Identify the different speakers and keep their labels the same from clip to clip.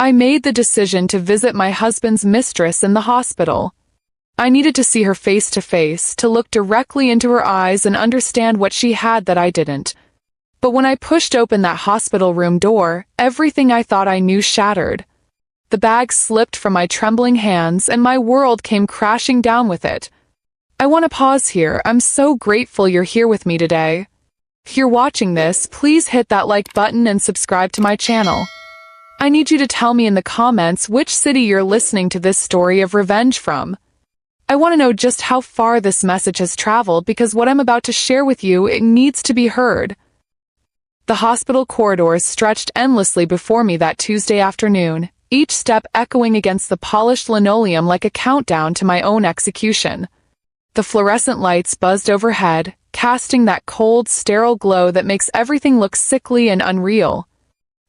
Speaker 1: I made the decision to visit my husband's mistress in the hospital. I needed to see her face to face, to look directly into her eyes and understand what she had that I didn't. But when I pushed open that hospital room door, everything I thought I knew shattered. The bag slipped from my trembling hands and my world came crashing down with it. I want to pause here. I'm so grateful you're here with me today. If you're watching this, please hit that like button and subscribe to my channel. I need you to tell me in the comments which city you're listening to this story of revenge from. I want to know just how far this message has traveled because what I'm about to share with you, it needs to be heard. The hospital corridors stretched endlessly before me that Tuesday afternoon, each step echoing against the polished linoleum like a countdown to my own execution. The fluorescent lights buzzed overhead, casting that cold, sterile glow that makes everything look sickly and unreal.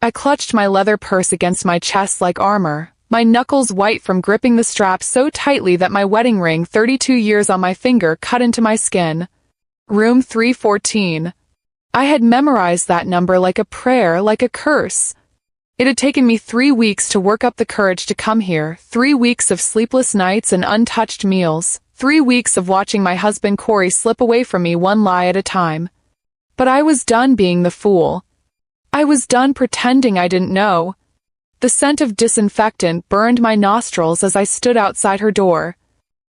Speaker 1: I clutched my leather purse against my chest like armor, my knuckles white from gripping the strap so tightly that my wedding ring, 32 years on my finger, cut into my skin. Room 314. I had memorized that number like a prayer, like a curse. It had taken me 3 weeks to work up the courage to come here, 3 weeks of sleepless nights and untouched meals, 3 weeks of watching my husband Corey slip away from me one lie at a time. But I was done being the fool. I was done pretending I didn't know. The scent of disinfectant burned my nostrils as I stood outside her door.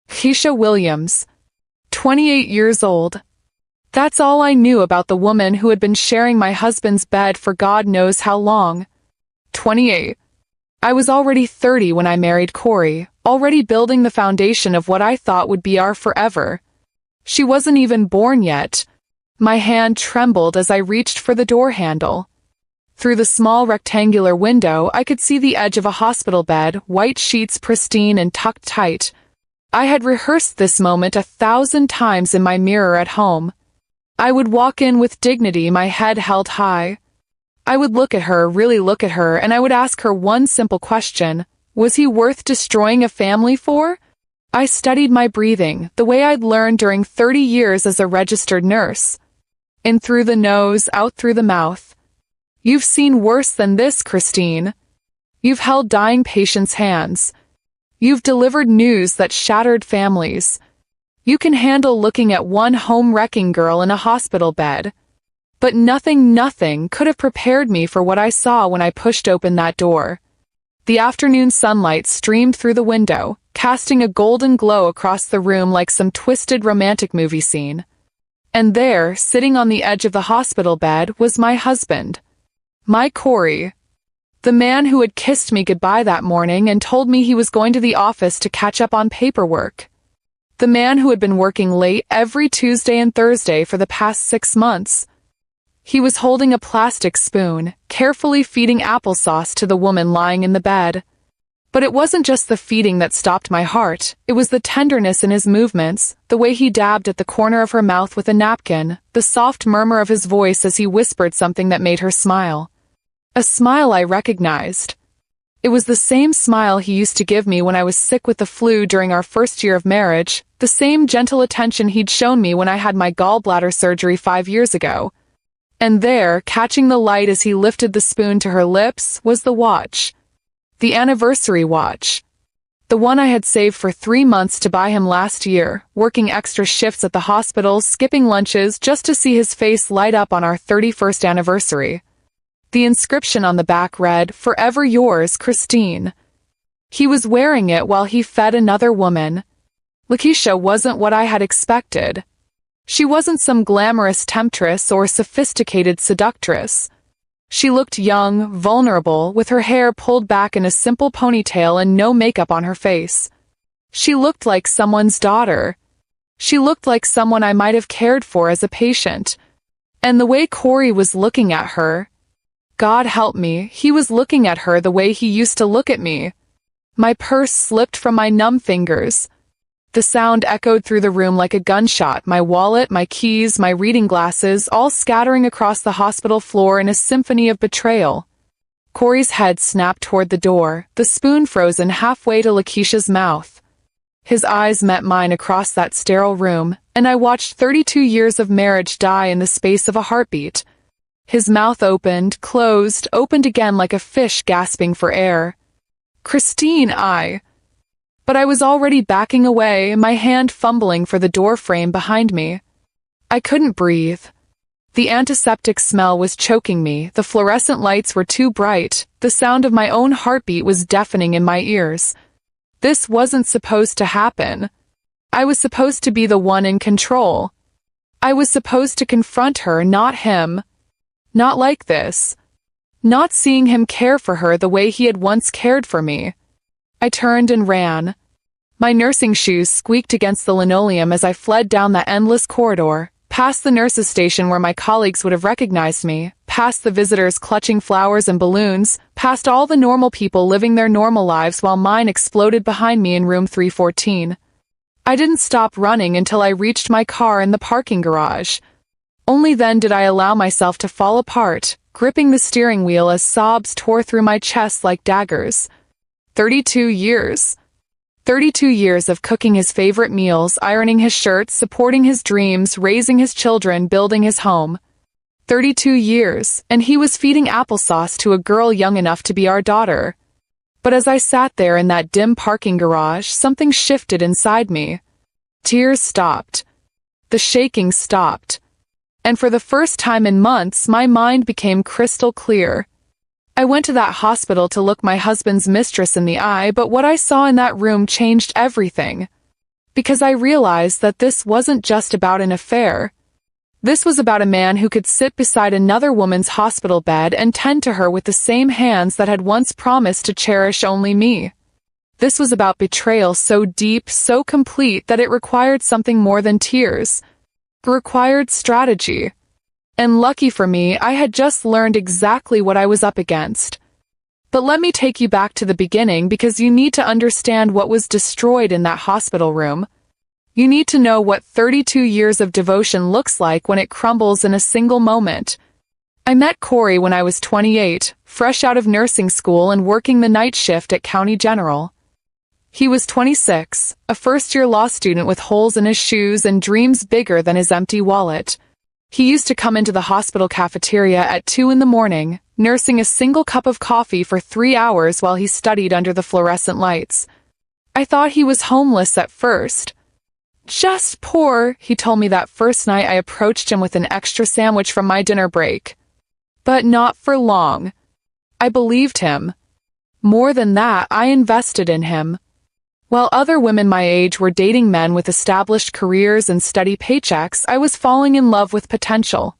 Speaker 1: Keisha Williams, 28 years old. That's all I knew about the woman who had been sharing my husband's bed for God knows how long. 28. I was already 30 when I married Corey, already building the foundation of what I thought would be our forever. She wasn't even born yet. My hand trembled as I reached for the door handle. Through the small rectangular window, I could see the edge of a hospital bed, white sheets pristine and tucked tight. I had rehearsed this moment 1,000 times in my mirror at home. I would walk in with dignity, my head held high. I would look at her, really look at her, and I would ask her one simple question. Was he worth destroying a family for? I studied my breathing, the way I'd learned during 30 years as a registered nurse. In through the nose, out through the mouth. You've seen worse than this, Christine. You've held dying patients' hands. You've delivered news that shattered families. You can handle looking at one home-wrecking girl in a hospital bed. But nothing could have prepared me for what I saw when I pushed open that door. The afternoon sunlight streamed through the window, casting a golden glow across the room like some twisted romantic movie scene. And there, sitting on the edge of the hospital bed, was my husband. My Corey. The man who had kissed me goodbye that morning and told me he was going to the office to catch up on paperwork. The man who had been working late every Tuesday and Thursday for the past 6 months. He was holding a plastic spoon, carefully feeding applesauce to the woman lying in the bed. But it wasn't just the feeding that stopped my heart, it was the tenderness in his movements, the way he dabbed at the corner of her mouth with a napkin, the soft murmur of his voice as he whispered something that made her smile. A smile I recognized. It was the same smile he used to give me when I was sick with the flu during our first year of marriage, the same gentle attention he'd shown me when I had my gallbladder surgery 5 years ago. And there, catching the light as he lifted the spoon to her lips, was the watch. The anniversary watch. The one I had saved for 3 months to buy him last year, working extra shifts at the hospital, skipping lunches just to see his face light up on our 31st anniversary. The inscription on the back read, "Forever yours, Christine." He was wearing it while he fed another woman. Lakeisha wasn't what I had expected. She wasn't some glamorous temptress or sophisticated seductress. She looked young, vulnerable, with her hair pulled back in a simple ponytail and no makeup on her face. She looked like someone's daughter. She looked like someone I might have cared for as a patient. And the way Corey was looking at her, God help me, he was looking at her the way he used to look at me. My purse slipped from my numb fingers. The sound echoed through the room like a gunshot, my wallet, my keys, my reading glasses, all scattering across the hospital floor in a symphony of betrayal. Corey's head snapped toward the door, the spoon frozen halfway to Lakeisha's mouth. His eyes met mine across that sterile room, and I watched 32 years of marriage die in the space of a heartbeat. His mouth opened, closed, opened again like a fish gasping for air. Christine, But I was already backing away, my hand fumbling for the door frame behind me. I couldn't breathe. The antiseptic smell was choking me, the fluorescent lights were too bright, the sound of my own heartbeat was deafening in my ears. This wasn't supposed to happen. I was supposed to be the one in control. I was supposed to confront her, not him. Not like this. Not seeing him care for her the way he had once cared for me. I turned and ran. My nursing shoes squeaked against the linoleum as I fled down that endless corridor, past the nurses' station where my colleagues would have recognized me, past the visitors clutching flowers and balloons, past all the normal people living their normal lives while mine exploded behind me in room 314. I didn't stop running until I reached my car in the parking garage. Only then did I allow myself to fall apart, gripping the steering wheel as sobs tore through my chest like daggers. 32 years. 32 years of cooking his favorite meals, ironing his shirts, supporting his dreams, raising his children, building his home. 32 years, and he was feeding applesauce to a girl young enough to be our daughter. But as I sat there in that dim parking garage, something shifted inside me. Tears stopped. The shaking stopped. And for the first time in months, my mind became crystal clear. I went to that hospital to look my husband's mistress in the eye, but what I saw in that room changed everything. Because I realized that this wasn't just about an affair. This was about a man who could sit beside another woman's hospital bed and tend to her with the same hands that had once promised to cherish only me. This was about betrayal so deep, so complete, that it required something more than tears. It required strategy. And lucky for me, I had just learned exactly what I was up against. But let me take you back to the beginning because you need to understand what was destroyed in that hospital room. You need to know what 32 years of devotion looks like when it crumbles in a single moment. I met Corey when I was 28, fresh out of nursing school and working the night shift at County General. He was 26, a first-year law student with holes in his shoes and dreams bigger than his empty wallet. He used to come into the hospital cafeteria at 2 in the morning, nursing a single cup of coffee for 3 hours while he studied under the fluorescent lights. I thought he was homeless at first. Just poor, he told me that first night I approached him with an extra sandwich from my dinner break. But not for long. I believed him. More than that, I invested in him. While other women my age were dating men with established careers and steady paychecks, I was falling in love with potential.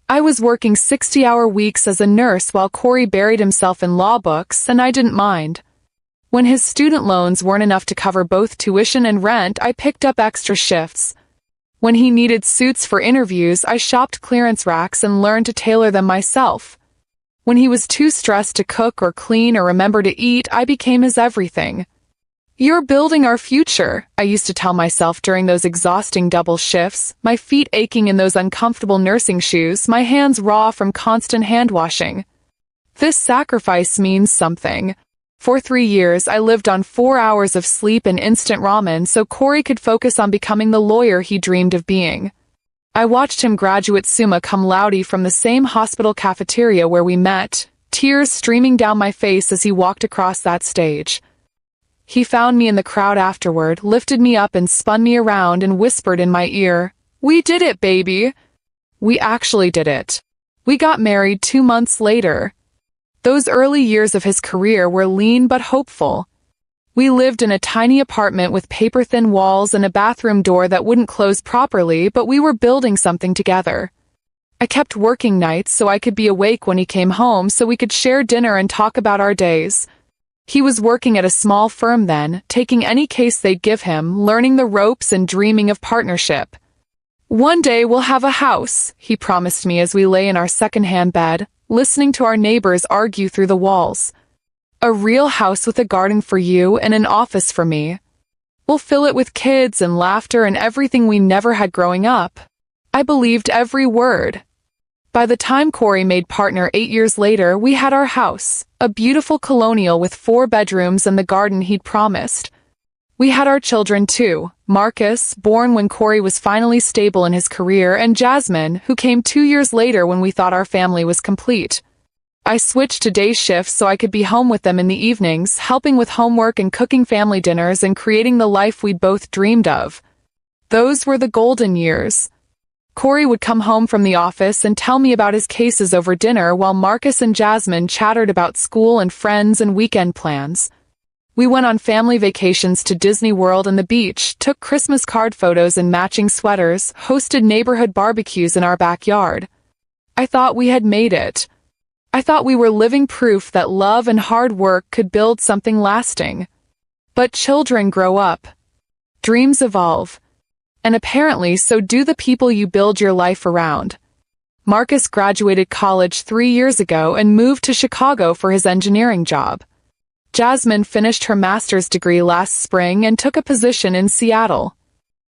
Speaker 1: I was working 60-hour weeks as a nurse while Corey buried himself in law books, and I didn't mind. When his student loans weren't enough to cover both tuition and rent, I picked up extra shifts. When he needed suits for interviews, I shopped clearance racks and learned to tailor them myself. When he was too stressed to cook or clean or remember to eat, I became his everything. You're building our future, I used to tell myself during those exhausting double shifts, my feet aching in those uncomfortable nursing shoes, my hands raw from constant hand-washing. This sacrifice means something. For 3 years, I lived on 4 hours of sleep and instant ramen so Corey could focus on becoming the lawyer he dreamed of being. I watched him graduate summa cum laude from the same hospital cafeteria where we met, tears streaming down my face as he walked across that stage. He found me in the crowd afterward, lifted me up and spun me around and whispered in my ear, "We did it, baby." We actually did it. We got married 2 months later. Those early years of his career were lean but hopeful. We lived in a tiny apartment with paper-thin walls and a bathroom door that wouldn't close properly, but we were building something together. I kept working nights so I could be awake when he came home so we could share dinner and talk about our days. He was working at a small firm then, taking any case they'd give him, learning the ropes and dreaming of partnership. "One day we'll have a house," he promised me as we lay in our second-hand bed, listening to our neighbors argue through the walls. "A real house with a garden for you and an office for me. We'll fill it with kids and laughter and everything we never had growing up." I believed every word. By the time Corey made partner 8 years later, we had our house, a beautiful colonial with 4 bedrooms and the garden he'd promised. We had our children too, Marcus, born when Corey was finally stable in his career, and Jasmine, who came 2 years later when we thought our family was complete. I switched to day shifts so I could be home with them in the evenings, helping with homework and cooking family dinners and creating the life we'd both dreamed of. Those were the golden years. Corey would come home from the office and tell me about his cases over dinner while Marcus and Jasmine chattered about school and friends and weekend plans. We went on family vacations to Disney World and the beach, took Christmas card photos in matching sweaters, hosted neighborhood barbecues in our backyard. I thought we had made it. I thought we were living proof that love and hard work could build something lasting. But children grow up. Dreams evolve. And apparently so do the people you build your life around. Marcus graduated college 3 years ago and moved to Chicago for his engineering job. Jasmine finished her master's degree last spring and took a position in Seattle.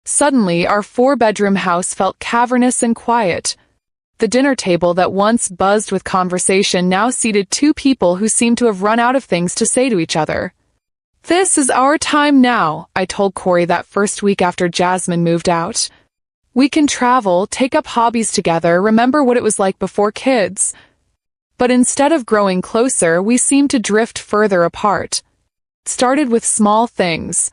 Speaker 1: Suddenly, our 4-bedroom house felt cavernous and quiet. The dinner table that once buzzed with conversation now seated 2 people who seemed to have run out of things to say to each other. "This is our time now," I told Corey that first week after Jasmine moved out. "We can travel, take up hobbies together, remember what it was like before kids." But instead of growing closer, we seemed to drift further apart. It started with small things.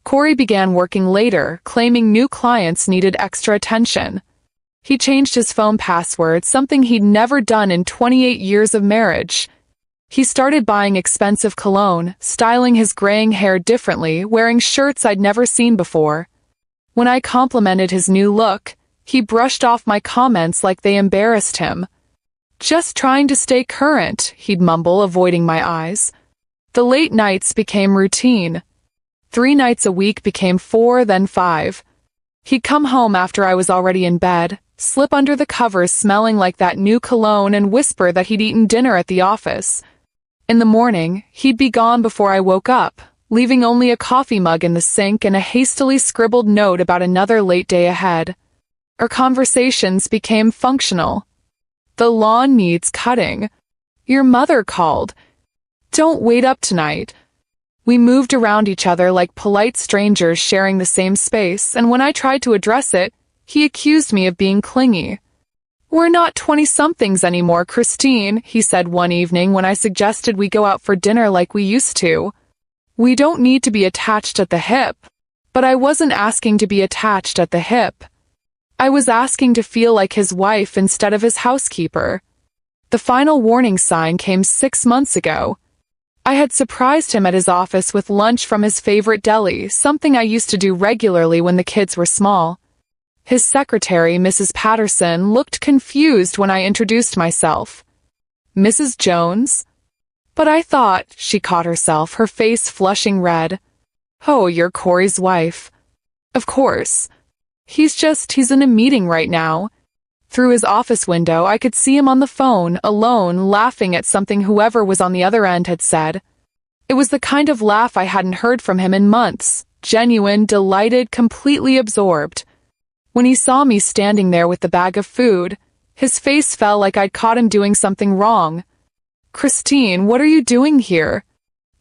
Speaker 1: Corey began working later, claiming new clients needed extra attention. He changed his phone password, something he'd never done in 28 years of marriage. He started buying expensive cologne, styling his graying hair differently, wearing shirts I'd never seen before. When I complimented his new look, he brushed off my comments like they embarrassed him. "Just trying to stay current," he'd mumble, avoiding my eyes. The late nights became routine. 3 nights a week became 4, then 5. He'd come home after I was already in bed, slip under the covers smelling like that new cologne and whisper that he'd eaten dinner at the office. In the morning, he'd be gone before I woke up, leaving only a coffee mug in the sink and a hastily scribbled note about another late day ahead. Our conversations became functional. "The lawn needs cutting. Your mother called. Don't wait up tonight." We moved around each other like polite strangers sharing the same space, and when I tried to address it, he accused me of being clingy. "We're not 20-somethings anymore, Christine," he said one evening when I suggested we go out for dinner like we used to. "We don't need to be attached at the hip." But I wasn't asking to be attached at the hip. I was asking to feel like his wife instead of his housekeeper. The final warning sign came 6 months ago. I had surprised him at his office with lunch from his favorite deli, something I used to do regularly when the kids were small. His secretary, Mrs. Patterson, looked confused when I introduced myself. "Mrs. Jones?" "But I thought," she caught herself, her face flushing red. "Oh, you're Corey's wife." "Of course. He's in a meeting right now." Through his office window, I could see him on the phone, alone, laughing at something whoever was on the other end had said. It was the kind of laugh I hadn't heard from him in months, genuine, delighted, completely absorbed. When he saw me standing there with the bag of food, his face fell like I'd caught him doing something wrong. "Christine, what are you doing here?"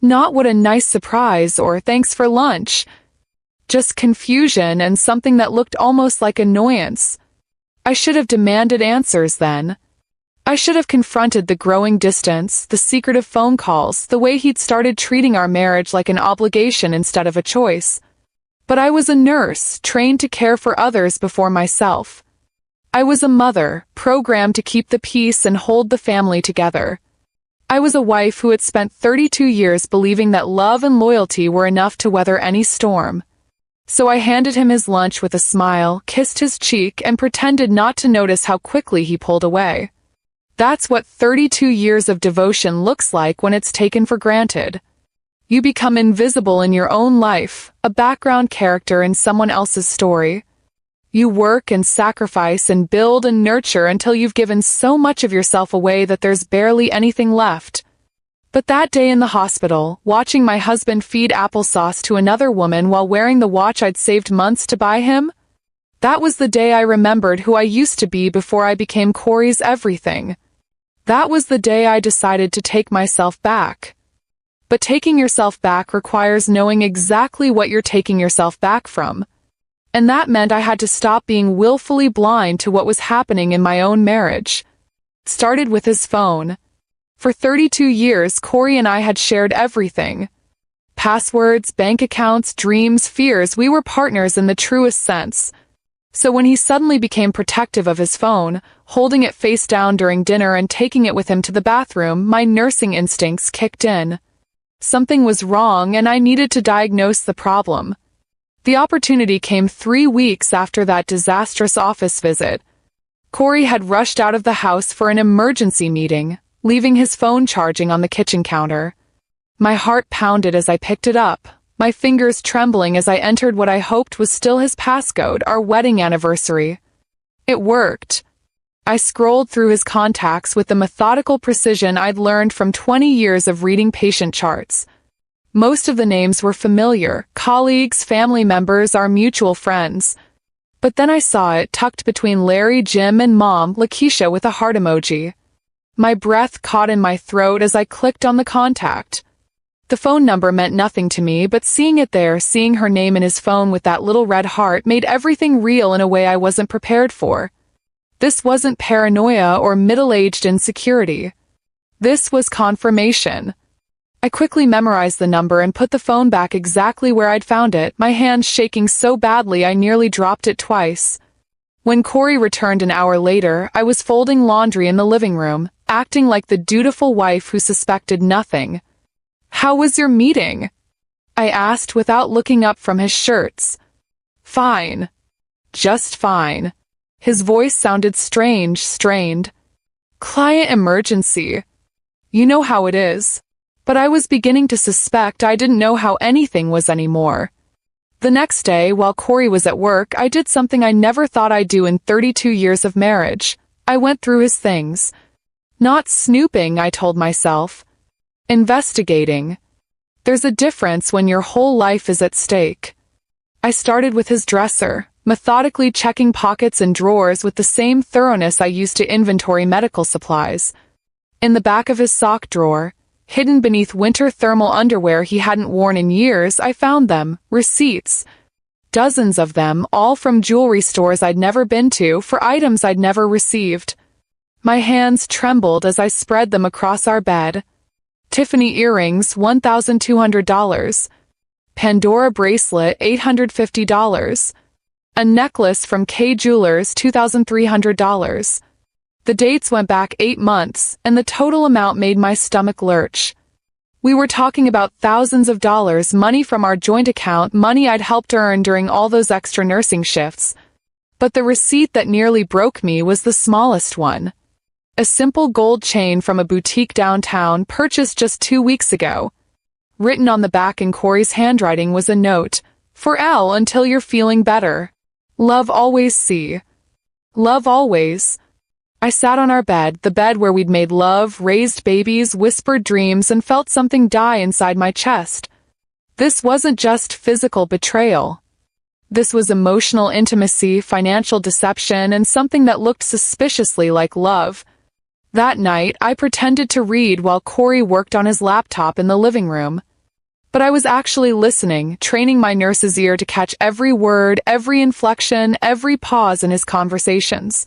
Speaker 1: Not "what a nice surprise" or "thanks for lunch." Just confusion and something that looked almost like annoyance. I should have demanded answers then. I should have confronted the growing distance, the secretive phone calls, the way he'd started treating our marriage like an obligation instead of a choice. But I was a nurse, trained to care for others before myself. I was a mother, programmed to keep the peace and hold the family together. I was a wife who had spent 32 years believing that love and loyalty were enough to weather any storm. So I handed him his lunch with a smile, kissed his cheek, and pretended not to notice how quickly he pulled away. That's what 32 years of devotion looks like when it's taken for granted. You become invisible in your own life, a background character in someone else's story. You work and sacrifice and build and nurture until you've given so much of yourself away that there's barely anything left. But that day in the hospital, watching my husband feed applesauce to another woman while wearing the watch I'd saved months to buy him, that was the day I remembered who I used to be before I became Corey's everything. That was the day I decided to take myself back. But taking yourself back requires knowing exactly what you're taking yourself back from. And that meant I had to stop being willfully blind to what was happening in my own marriage. It started with his phone. For 32 years, Corey and I had shared everything. Passwords, bank accounts, dreams, fears, we were partners in the truest sense. So when he suddenly became protective of his phone, holding it face down during dinner and taking it with him to the bathroom, my nursing instincts kicked in. Something was wrong and I needed to diagnose the problem. The opportunity came 3 weeks after that disastrous office visit. Corey had rushed out of the house for an emergency meeting, leaving his phone charging on the kitchen counter. My heart pounded as I picked it up, my fingers trembling as I entered what I hoped was still his passcode, our wedding anniversary. It worked. I scrolled through his contacts with the methodical precision I'd learned from 20 years of reading patient charts. Most of the names were familiar, colleagues, family members, our mutual friends. But then I saw it tucked between Larry, Jim, and Mom, Lakeisha, with a heart emoji. My breath caught in my throat as I clicked on the contact. The phone number meant nothing to me, but seeing it there, seeing her name in his phone with that little red heart, made everything real in a way I wasn't prepared for. This wasn't paranoia or middle-aged insecurity. This was confirmation. I quickly memorized the number and put the phone back exactly where I'd found it, my hand shaking so badly I nearly dropped it twice. When Corey returned an hour later, I was folding laundry in the living room, acting like the dutiful wife who suspected nothing. "How was your meeting?" I asked without looking up from his shirts. "Fine. Just fine." His voice sounded strange, strained. "Client emergency. You know how it is." But I was beginning to suspect I didn't know how anything was anymore. The next day, while Corey was at work, I did something I never thought I'd do in 32 years of marriage. I went through his things. Not snooping, I told myself. Investigating. There's a difference when your whole life is at stake. I started with his dresser, methodically checking pockets and drawers with the same thoroughness I used to inventory medical supplies. In the back of his sock drawer, hidden beneath winter thermal underwear he hadn't worn in years, I found them, receipts. Dozens of them, all from jewelry stores I'd never been to, for items I'd never received. My hands trembled as I spread them across our bed. Tiffany earrings, $1,200. Pandora bracelet, $850. A necklace from K Jewelers, $2,300. The dates went back 8 months, and the total amount made my stomach lurch. We were talking about thousands of dollars, money from our joint account, money I'd helped earn during all those extra nursing shifts. But the receipt that nearly broke me was the smallest one. A simple gold chain from a boutique downtown, purchased just 2 weeks ago. Written on the back in Corey's handwriting was a note, "For Elle until you're feeling better. Love always, C." Love always. I sat on our bed, the bed where we'd made love, raised babies, whispered dreams, and felt something die inside my chest. This wasn't just physical betrayal. This was emotional intimacy, financial deception, and something that looked suspiciously like love. That night, I pretended to read while Corey worked on his laptop in the living room. But I was actually listening, training my nurse's ear to catch every word, every inflection, every pause in his conversations.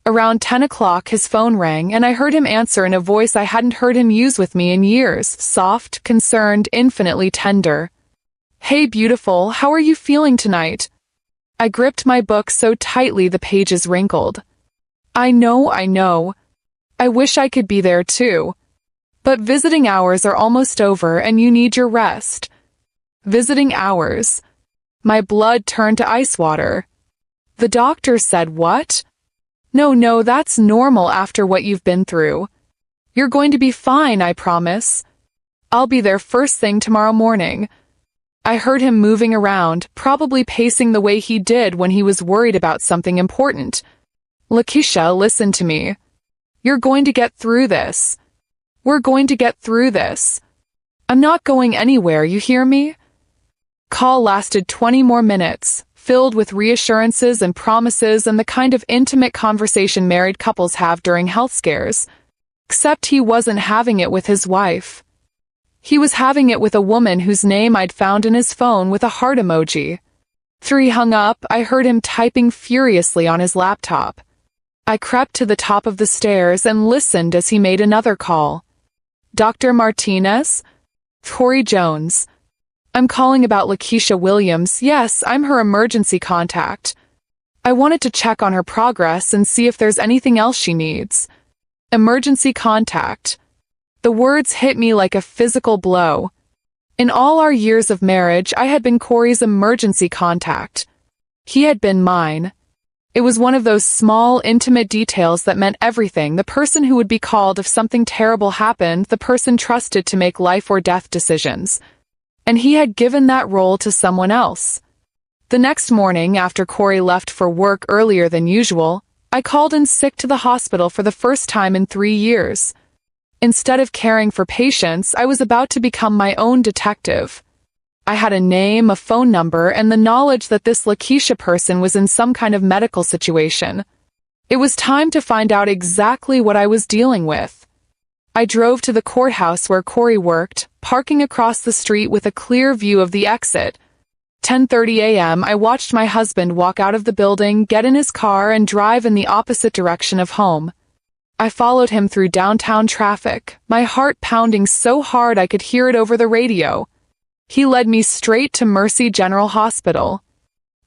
Speaker 1: Around 10 o'clock, his phone rang, and I heard him answer in a voice I hadn't heard him use with me in years, soft, concerned, infinitely tender. "Hey, beautiful, how are you feeling tonight?" I gripped my book so tightly the pages wrinkled. I know. I wish I could be there too. But visiting hours are almost over and you need your rest. Visiting hours. My blood turned to ice water. The doctor said what? No, that's normal after what you've been through. You're going to be fine, I promise. I'll be there first thing tomorrow morning. I heard him moving around, probably pacing the way he did when he was worried about something important. Lakeisha, listen to me. You're going to get through this. We're going to get through this. I'm not going anywhere, you hear me? Call lasted 20 more minutes, filled with reassurances and promises and the kind of intimate conversation married couples have during health scares. Except he wasn't having it with his wife. He was having it with a woman whose name I'd found in his phone with a heart emoji. After he hung up, I heard him typing furiously on his laptop. I crept to the top of the stairs and listened as he made another call. Dr. Martinez? Corey Jones. I'm calling about Lakeisha Williams. Yes, I'm her emergency contact. I wanted to check on her progress and see if there's anything else she needs. Emergency contact. The words hit me like a physical blow. In all our years of marriage, I had been Corey's emergency contact. He had been mine. It was one of those small, intimate details that meant everything. The person who would be called if something terrible happened, the person trusted to make life or death decisions. And he had given that role to someone else. The next morning, after Corey left for work earlier than usual, I called in sick to the hospital for the first time in 3 years. Instead of caring for patients, I was about to become my own detective. I had a name, a phone number, and the knowledge that this Lakeisha person was in some kind of medical situation. It was time to find out exactly what I was dealing with. I drove to the courthouse where Corey worked, parking across the street with a clear view of the exit. 10:30 a.m., I watched my husband walk out of the building, get in his car, and drive in the opposite direction of home. I followed him through downtown traffic, my heart pounding so hard I could hear it over the radio. He led me straight to Mercy General Hospital.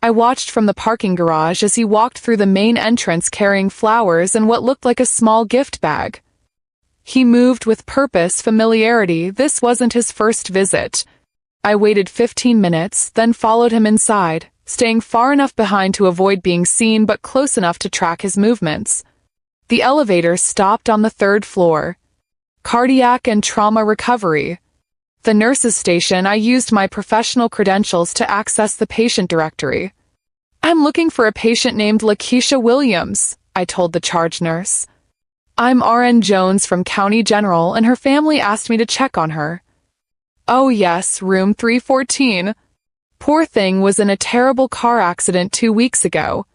Speaker 1: I watched from the parking garage as he walked through the main entrance carrying flowers and what looked like a small gift bag. He moved with purpose, familiarity. This wasn't his first visit. I waited 15 minutes, then followed him inside, staying far enough behind to avoid being seen but close enough to track his movements. The elevator stopped on the 3rd floor. Cardiac and trauma recovery. The nurse's station. I used my professional credentials to access the patient directory. I'm looking for a patient named Lakeisha Williams, I told the charge nurse. I'm RN Jones from County General, and her family asked me to check on her. Oh yes, room 314. Poor thing was in a terrible car accident 2 weeks ago.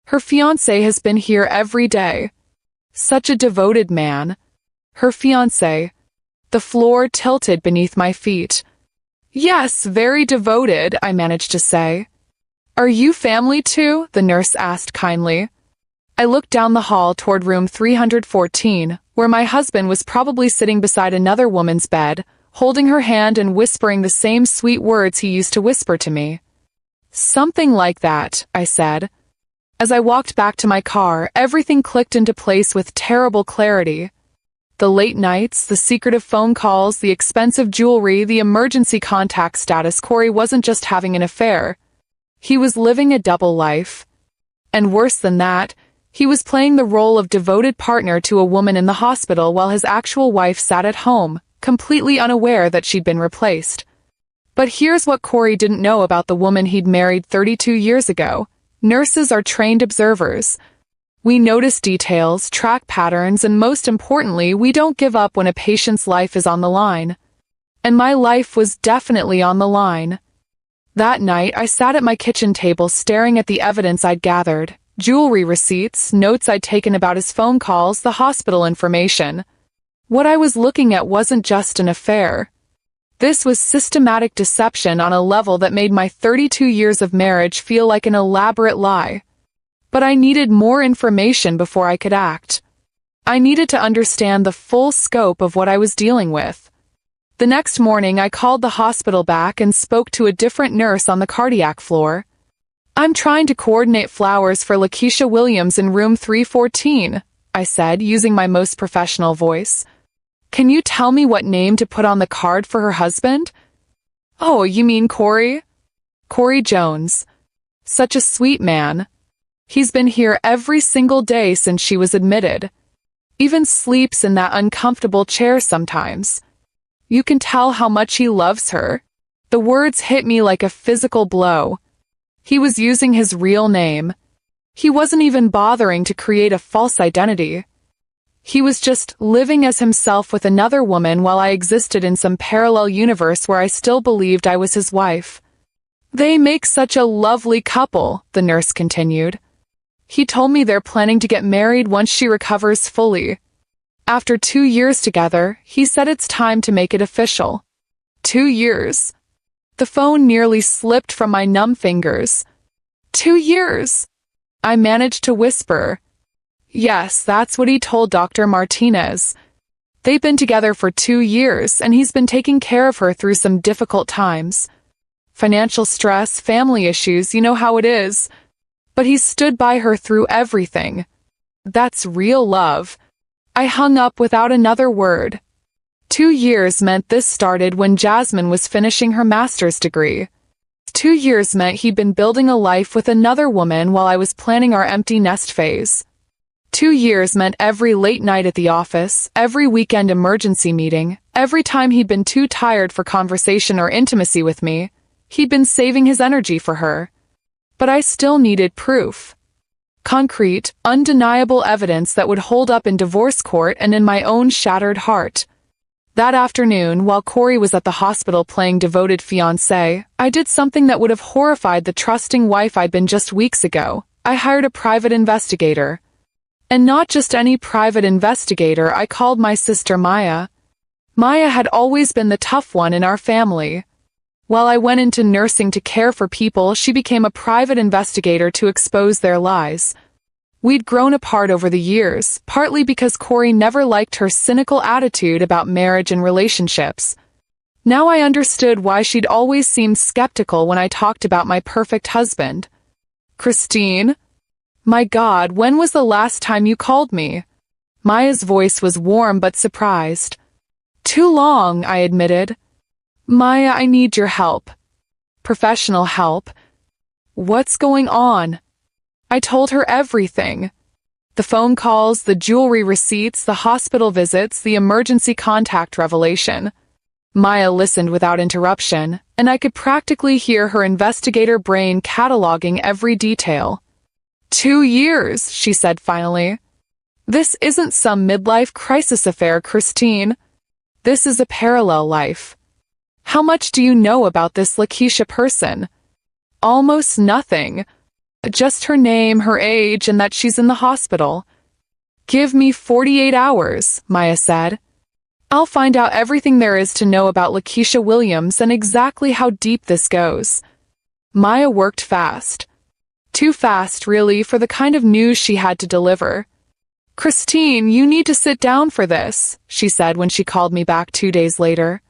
Speaker 1: Her fiancé has been here every day. Such a devoted man. Her fiancé. The floor tilted beneath my feet. Yes, very devoted, I managed to say. Are you family too? The nurse asked kindly. I looked down the hall toward room 314, where my husband was probably sitting beside another woman's bed, holding her hand and whispering the same sweet words he used to whisper to me. Something like that, I said. As I walked back to my car, everything clicked into place with terrible clarity. The late nights, the secretive phone calls, the expensive jewelry, the emergency contact status. Corey wasn't just having an affair. He was living a double life. And worse than that, he was playing the role of devoted partner to a woman in the hospital while his actual wife sat at home, completely unaware that she'd been replaced. But here's what Corey didn't know about the woman he'd married 32 years ago. Nurses are trained observers. We notice details, track patterns, and most importantly, we don't give up when a patient's life is on the line. And my life was definitely on the line. That night, I sat at my kitchen table staring at the evidence I'd gathered. Jewelry receipts, notes I'd taken about his phone calls, the hospital information. What I was looking at wasn't just an affair. This was systematic deception on a level that made my 32 years of marriage feel like an elaborate lie. But I needed more information before I could act. I needed to understand the full scope of what I was dealing with. The next morning, I called the hospital back and spoke to a different nurse on the cardiac floor. I'm trying to coordinate flowers for Lakeisha Williams in room 314, I said, using my most professional voice. Can you tell me what name to put on the card for her husband? Oh, you mean Corey? Corey Jones. Such a sweet man. He's been here every single day since she was admitted. Even sleeps in that uncomfortable chair sometimes. You can tell how much he loves her. The words hit me like a physical blow. He was using his real name. He wasn't even bothering to create a false identity. He was just living as himself with another woman while I existed in some parallel universe where I still believed I was his wife. They make such a lovely couple, the nurse continued. He told me they're planning to get married once she recovers fully. After 2 years together, he said it's time to make it official. 2 years. The phone nearly slipped from my numb fingers. 2 years. I managed to whisper. Yes, that's what he told Dr. Martinez. They've been together for 2 years, and he's been taking care of her through some difficult times. Financial stress, family issues, you know how it is. But he's stood by her through everything. That's real love. I hung up without another word. 2 years meant this started when Jasmine was finishing her master's degree. 2 years meant he'd been building a life with another woman while I was planning our empty nest phase. 2 years meant every late night at the office, every weekend emergency meeting, every time he'd been too tired for conversation or intimacy with me, he'd been saving his energy for her. But I still needed proof. Concrete, undeniable evidence that would hold up in divorce court and in my own shattered heart. That afternoon, while Corey was at the hospital playing devoted fiancé, I did something that would have horrified the trusting wife I'd been just weeks ago. I hired a private investigator. And not just any private investigator, I called my sister Maya. Maya had always been the tough one in our family. While I went into nursing to care for people, she became a private investigator to expose their lies. We'd grown apart over the years, partly because Corey never liked her cynical attitude about marriage and relationships. Now I understood why she'd always seemed skeptical when I talked about my perfect husband. "Christine? My God, when was the last time you called me?" Maya's voice was warm but surprised. "Too long," I admitted. "Maya, I need your help." "Professional help?" "What's going on?" I told her everything. The phone calls, the jewelry receipts, the hospital visits, the emergency contact revelation. Maya listened without interruption, and I could practically hear her investigator brain cataloging every detail. 2 years, she said finally. "This isn't some midlife crisis affair, Christine. This is a parallel life. How much do you know about this Lakeisha person?" "Almost nothing. Just her name, her age, and that she's in the hospital." "Give me 48 hours, Maya said. "I'll find out everything there is to know about Lakeisha Williams and exactly how deep this goes." Maya worked fast. Too fast, really, for the kind of news she had to deliver. "Christine, you need to sit down for this," she said when she called me back 2 days later.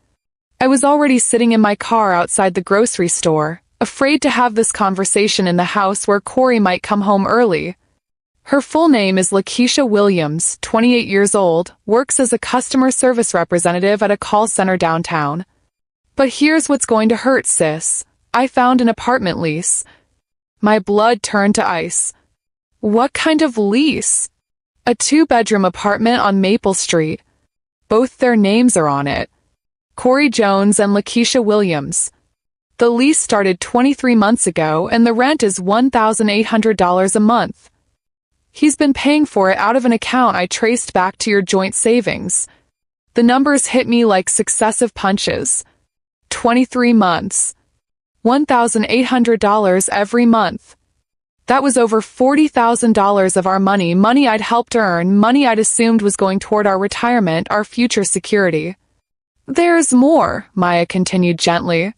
Speaker 1: I was already sitting in my car outside the grocery store, afraid to have this conversation in the house where Corey might come home early. Her full name is Lakeisha Williams, 28 years old, works as a customer service representative at a call center downtown. But here's what's going to hurt, sis. I found an apartment lease. My blood turned to ice. "What kind of lease?" "A 2-bedroom apartment on Maple Street. Both their names are on it. Corey Jones and Lakeisha Williams. The lease started 23 months ago, and the rent is $1,800 a month. He's been paying for it out of an account I traced back to your joint savings." The numbers hit me like successive punches. 23 months. $1,800 every month. That was over $40,000 of our money I'd helped earn, money I'd assumed was going toward our retirement, our future security. "There's more," Maya continued gently.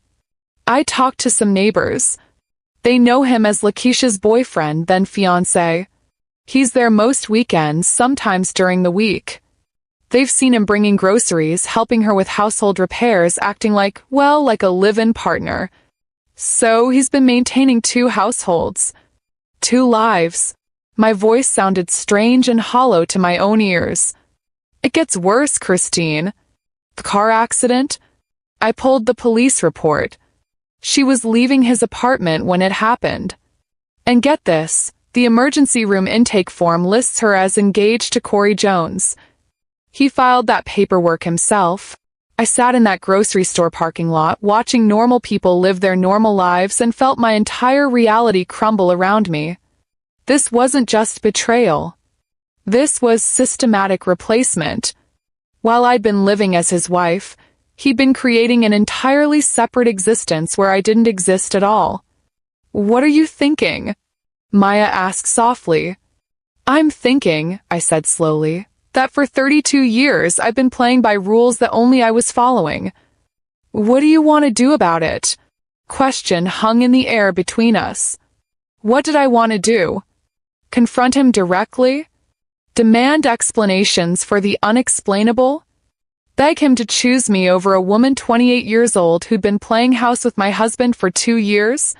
Speaker 1: "I talked to some neighbors. They know him as Lakeisha's boyfriend, then fiancé. He's there most weekends, sometimes during the week. They've seen him bringing groceries, helping her with household repairs, acting like a live-in partner. So he's been maintaining 2 households. 2 lives." My voice sounded strange and hollow to my own ears. "It gets worse, Christine. The car accident? I pulled the police report. She was leaving his apartment when it happened. And get this, the emergency room intake form lists her as engaged to Corey Jones. He filed that paperwork himself. I sat in that grocery store parking lot, watching normal people live their normal lives, and felt my entire reality crumble around me. This wasn't just betrayal. This was systematic replacement. While I'd been living as his wife, he'd been creating an entirely separate existence where I didn't exist at all. "What are you thinking?" Maya asked softly. "I'm thinking," I said slowly, "that for 32 years I've been playing by rules that only I was following. What do you want to do about it?" Question hung in the air between us. What did I want to do? Confront him directly? Demand explanations for the unexplainable? Beg him to choose me over a woman 28 years old who'd been playing house with my husband for 2 years?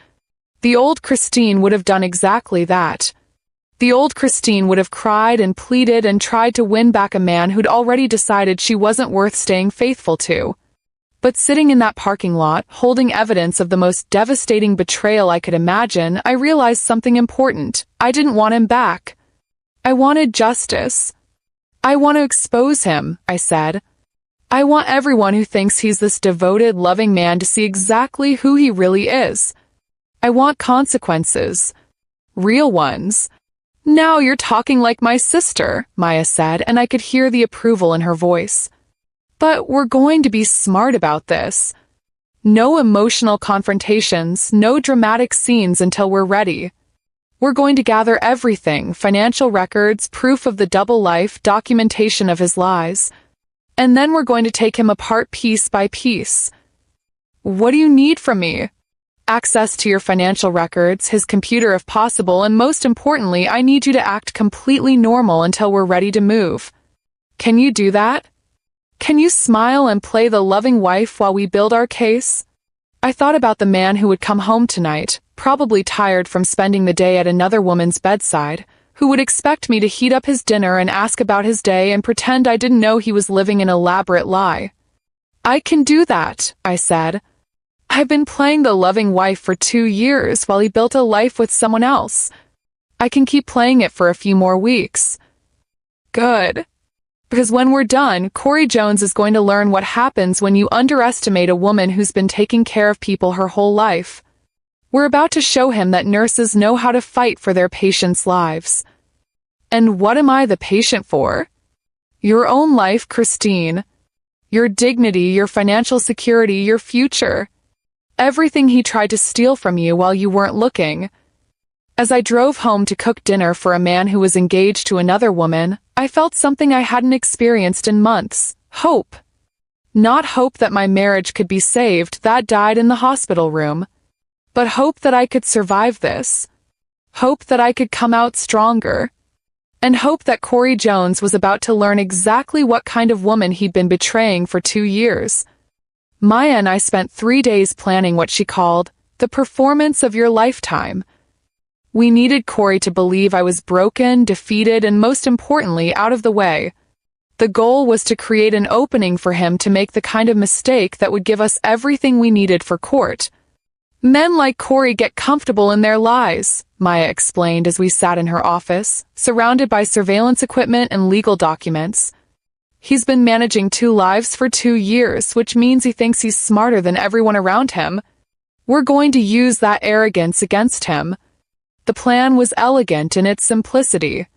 Speaker 1: The old Christine would have done exactly that. The old Christine would have cried and pleaded and tried to win back a man who'd already decided she wasn't worth staying faithful to. But sitting in that parking lot, holding evidence of the most devastating betrayal I could imagine, I realized something important. I didn't want him back. I wanted justice. I want to expose him, I said. I want everyone who thinks he's this devoted, loving man to see exactly who he really is. I want consequences. Real ones. Now you're talking like my sister, Maya said, and I could hear the approval in her voice. But we're going to be smart about this. No emotional confrontations, no dramatic scenes until we're ready. We're going to gather everything, financial records, proof of the double life, documentation of his lies. And then we're going to take him apart piece by piece. What do you need from me? Access to your financial records, his computer if possible, and most importantly, I need you to act completely normal until we're ready to move. Can you do that? Can you smile and play the loving wife while we build our case? I thought about the man who would come home tonight, probably tired from spending the day at another woman's bedside, who would expect me to heat up his dinner and ask about his day and pretend I didn't know he was living an elaborate lie. I can do that, I said. I've been playing the loving wife for 2 years while he built a life with someone else. I can keep playing it for a few more weeks. Good. Because when we're done, Corey Jones is going to learn what happens when you underestimate a woman who's been taking care of people her whole life. We're about to show him that nurses know how to fight for their patients' lives. And what am I the patient for? Your own life, Christine. Your dignity, your financial security, your future. Everything he tried to steal from you while you weren't looking. As I drove home to cook dinner for a man who was engaged to another woman, I felt something I hadn't experienced in months. Hope. Not hope that my marriage could be saved, that died in the hospital room. But hope that I could survive this. Hope that I could come out stronger. And hope that Corey Jones was about to learn exactly what kind of woman he'd been betraying for 2 years. Maya and I spent 3 days planning what she called the performance of your lifetime. We needed Corey to believe I was broken, defeated, and most importantly, out of the way. The goal was to create an opening for him to make the kind of mistake that would give us everything we needed for court. Men like Corey get comfortable in their lies, Maya explained as we sat in her office, surrounded by surveillance equipment and legal documents. He's been managing 2 lives for 2 years, which means he thinks he's smarter than everyone around him. We're going to use that arrogance against him. The plan was elegant in its simplicity.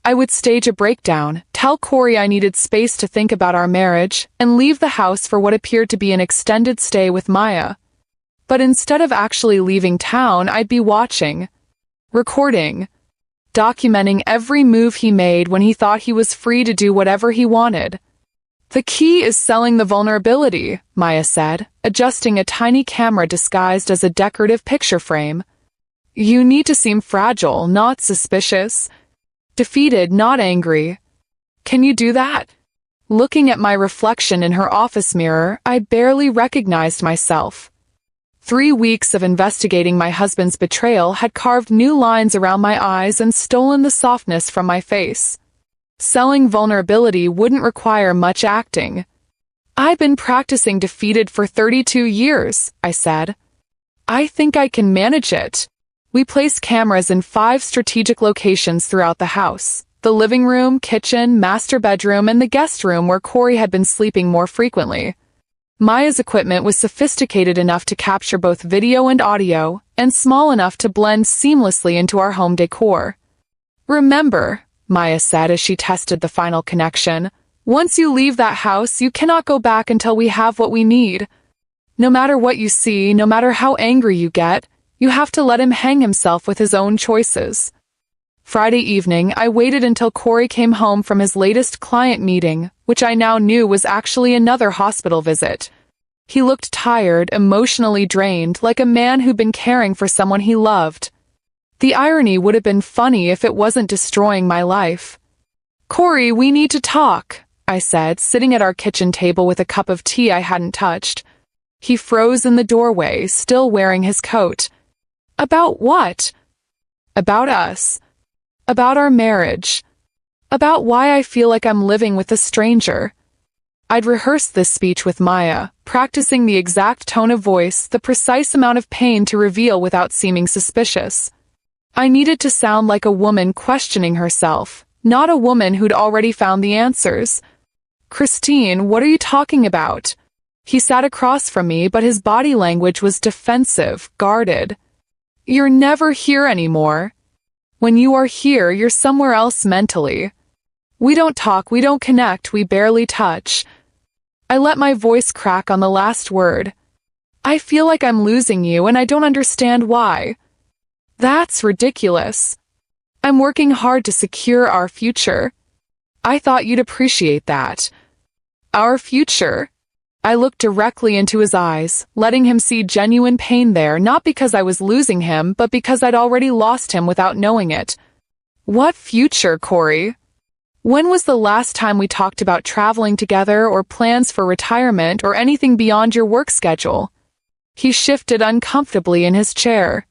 Speaker 1: I would stage a breakdown, tell Corey I needed space to think about our marriage, and leave the house for what appeared to be an extended stay with Maya. But instead of actually leaving town, I'd be watching, recording, documenting every move he made when he thought he was free to do whatever he wanted. The key is selling the vulnerability, Maya said, adjusting a tiny camera disguised as a decorative picture frame. You need to seem fragile, not suspicious. Defeated, not angry. Can you do that? Looking at my reflection in her office mirror, I barely recognized myself. 3 weeks of investigating my husband's betrayal had carved new lines around my eyes and stolen the softness from my face. Selling vulnerability wouldn't require much acting. I've been practicing defeated for 32 years, I said. I think I can manage it. We placed cameras in 5 strategic locations throughout the house: the living room, kitchen, master bedroom, and the guest room where Corey had been sleeping more frequently. Maya's equipment was sophisticated enough to capture both video and audio, and small enough to blend seamlessly into our home decor. Remember, Maya said as she tested the final connection, once you leave that house, you cannot go back until we have what we need. No matter what you see, no matter how angry you get, you have to let him hang himself with his own choices. Friday evening, I waited until Corey came home from his latest client meeting, which I now knew was actually another hospital visit. He looked tired, emotionally drained, like a man who'd been caring for someone he loved. The irony would have been funny if it wasn't destroying my life. Corey, we need to talk, I said, sitting at our kitchen table with a cup of tea I hadn't touched. He froze in the doorway, still wearing his coat. About what? About us. About our marriage. About why I feel like I'm living with a stranger. I'd rehearsed this speech with Maya, practicing the exact tone of voice, the precise amount of pain to reveal without seeming suspicious. I needed to sound like a woman questioning herself, not a woman who'd already found the answers. Christine, what are you talking about? He sat across from me, but his body language was defensive, guarded. You're never here anymore. When you are here, you're somewhere else mentally. We don't talk, we don't connect, we barely touch. I let my voice crack on the last word. I feel like I'm losing you, and I don't understand why. That's ridiculous. I'm working hard to secure our future. I thought you'd appreciate that. Our future. I looked directly into his eyes, letting him see genuine pain there, not because I was losing him, but because I'd already lost him without knowing it. What future, Corey? When was the last time we talked about traveling together or plans for retirement or anything beyond your work schedule? He shifted uncomfortably in his chair.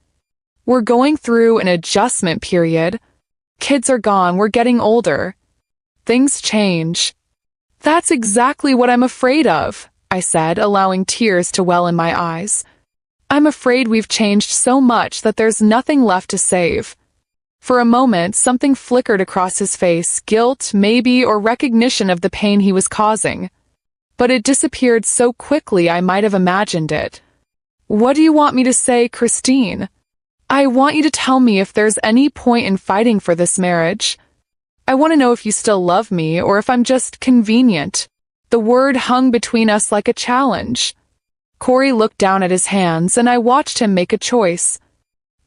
Speaker 1: We're going through an adjustment period. Kids are gone, we're getting older. Things change. That's exactly what I'm afraid of, I said, allowing tears to well in my eyes. I'm afraid we've changed so much that there's nothing left to save. For a moment, something flickered across his face, guilt, maybe, or recognition of the pain he was causing. But it disappeared so quickly I might have imagined it. What do you want me to say, Christine? I want you to tell me if there's any point in fighting for this marriage. I want to know if you still love me or if I'm just convenient. The word hung between us like a challenge. Corey looked down at his hands, and I watched him make a choice.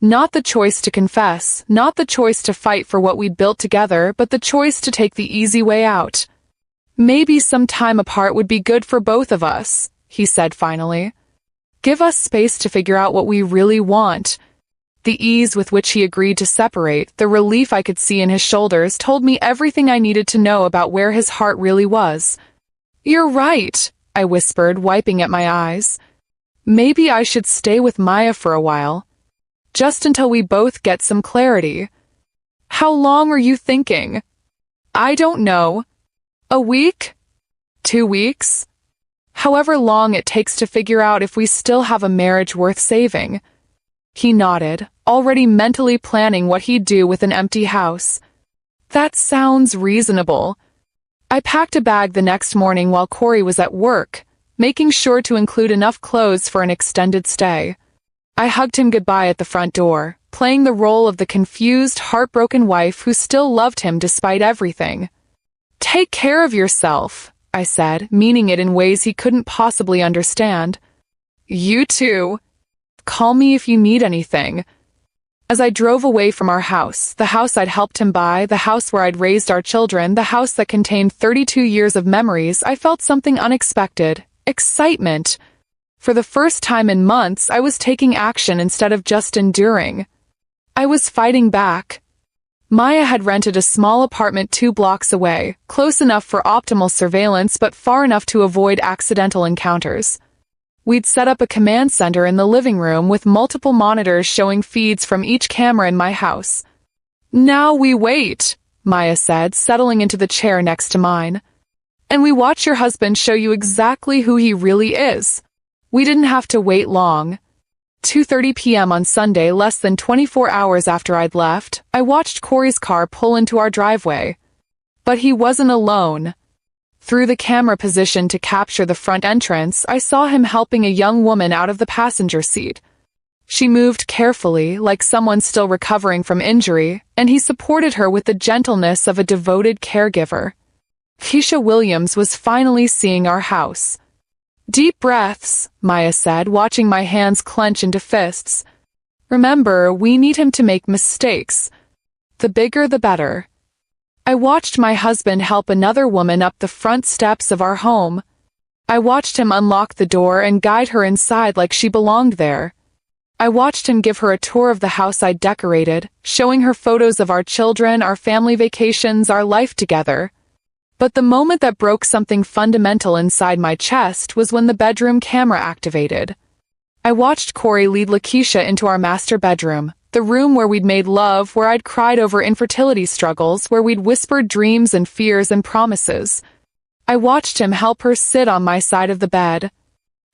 Speaker 1: Not the choice to confess, not the choice to fight for what we'd built together, but the choice to take the easy way out. Maybe some time apart would be good for both of us, he said finally. Give us space to figure out what we really want. The ease with which he agreed to separate, the relief I could see in his shoulders, told me everything I needed to know about where his heart really was. You're right, I whispered, wiping at my eyes. Maybe I should stay with Maya for a while. Just until we both get some clarity. How long are you thinking? I don't know. A week? 2 weeks? However long it takes to figure out if we still have a marriage worth saving. He nodded, already mentally planning what he'd do with an empty house. That sounds reasonable. I packed a bag the next morning while Corey was at work, making sure to include enough clothes for an extended stay. I hugged him goodbye at the front door, playing the role of the confused, heartbroken wife who still loved him despite everything. Take care of yourself, I said, meaning it in ways he couldn't possibly understand. You too. Call me if you need anything. As I drove away from our house, the house I'd helped him buy, the house where I'd raised our children, the house that contained 32 years of memories, I felt something unexpected. Excitement. For the first time in months, I was taking action instead of just enduring. I was fighting back. Maya had rented a small apartment 2 blocks away, close enough for optimal surveillance but far enough to avoid accidental encounters. We'd set up a command center in the living room with multiple monitors showing feeds from each camera in my house. Now we wait, Maya said, settling into the chair next to mine. And we watch your husband show you exactly who he really is. We didn't have to wait long. 2:30 p.m. on Sunday, less than 24 hours after I'd left, I watched Corey's car pull into our driveway. But he wasn't alone. Through the camera position to capture the front entrance, I saw him helping a young woman out of the passenger seat. She moved carefully, like someone still recovering from injury, and he supported her with the gentleness of a devoted caregiver. Keisha Williams was finally seeing our house. Deep breaths, Maya said, watching my hands clench into fists. Remember, we need him to make mistakes. The bigger the better. I watched my husband help another woman up the front steps of our home. I watched him unlock the door and guide her inside like she belonged there. I watched him give her a tour of the house I'd decorated, showing her photos of our children, our family vacations, our life together. But the moment that broke something fundamental inside my chest was when the bedroom camera activated. I watched Corey lead Lakeisha into our master bedroom, the room where we'd made love, where I'd cried over infertility struggles, where we'd whispered dreams and fears and promises. I watched him help her sit on my side of the bed.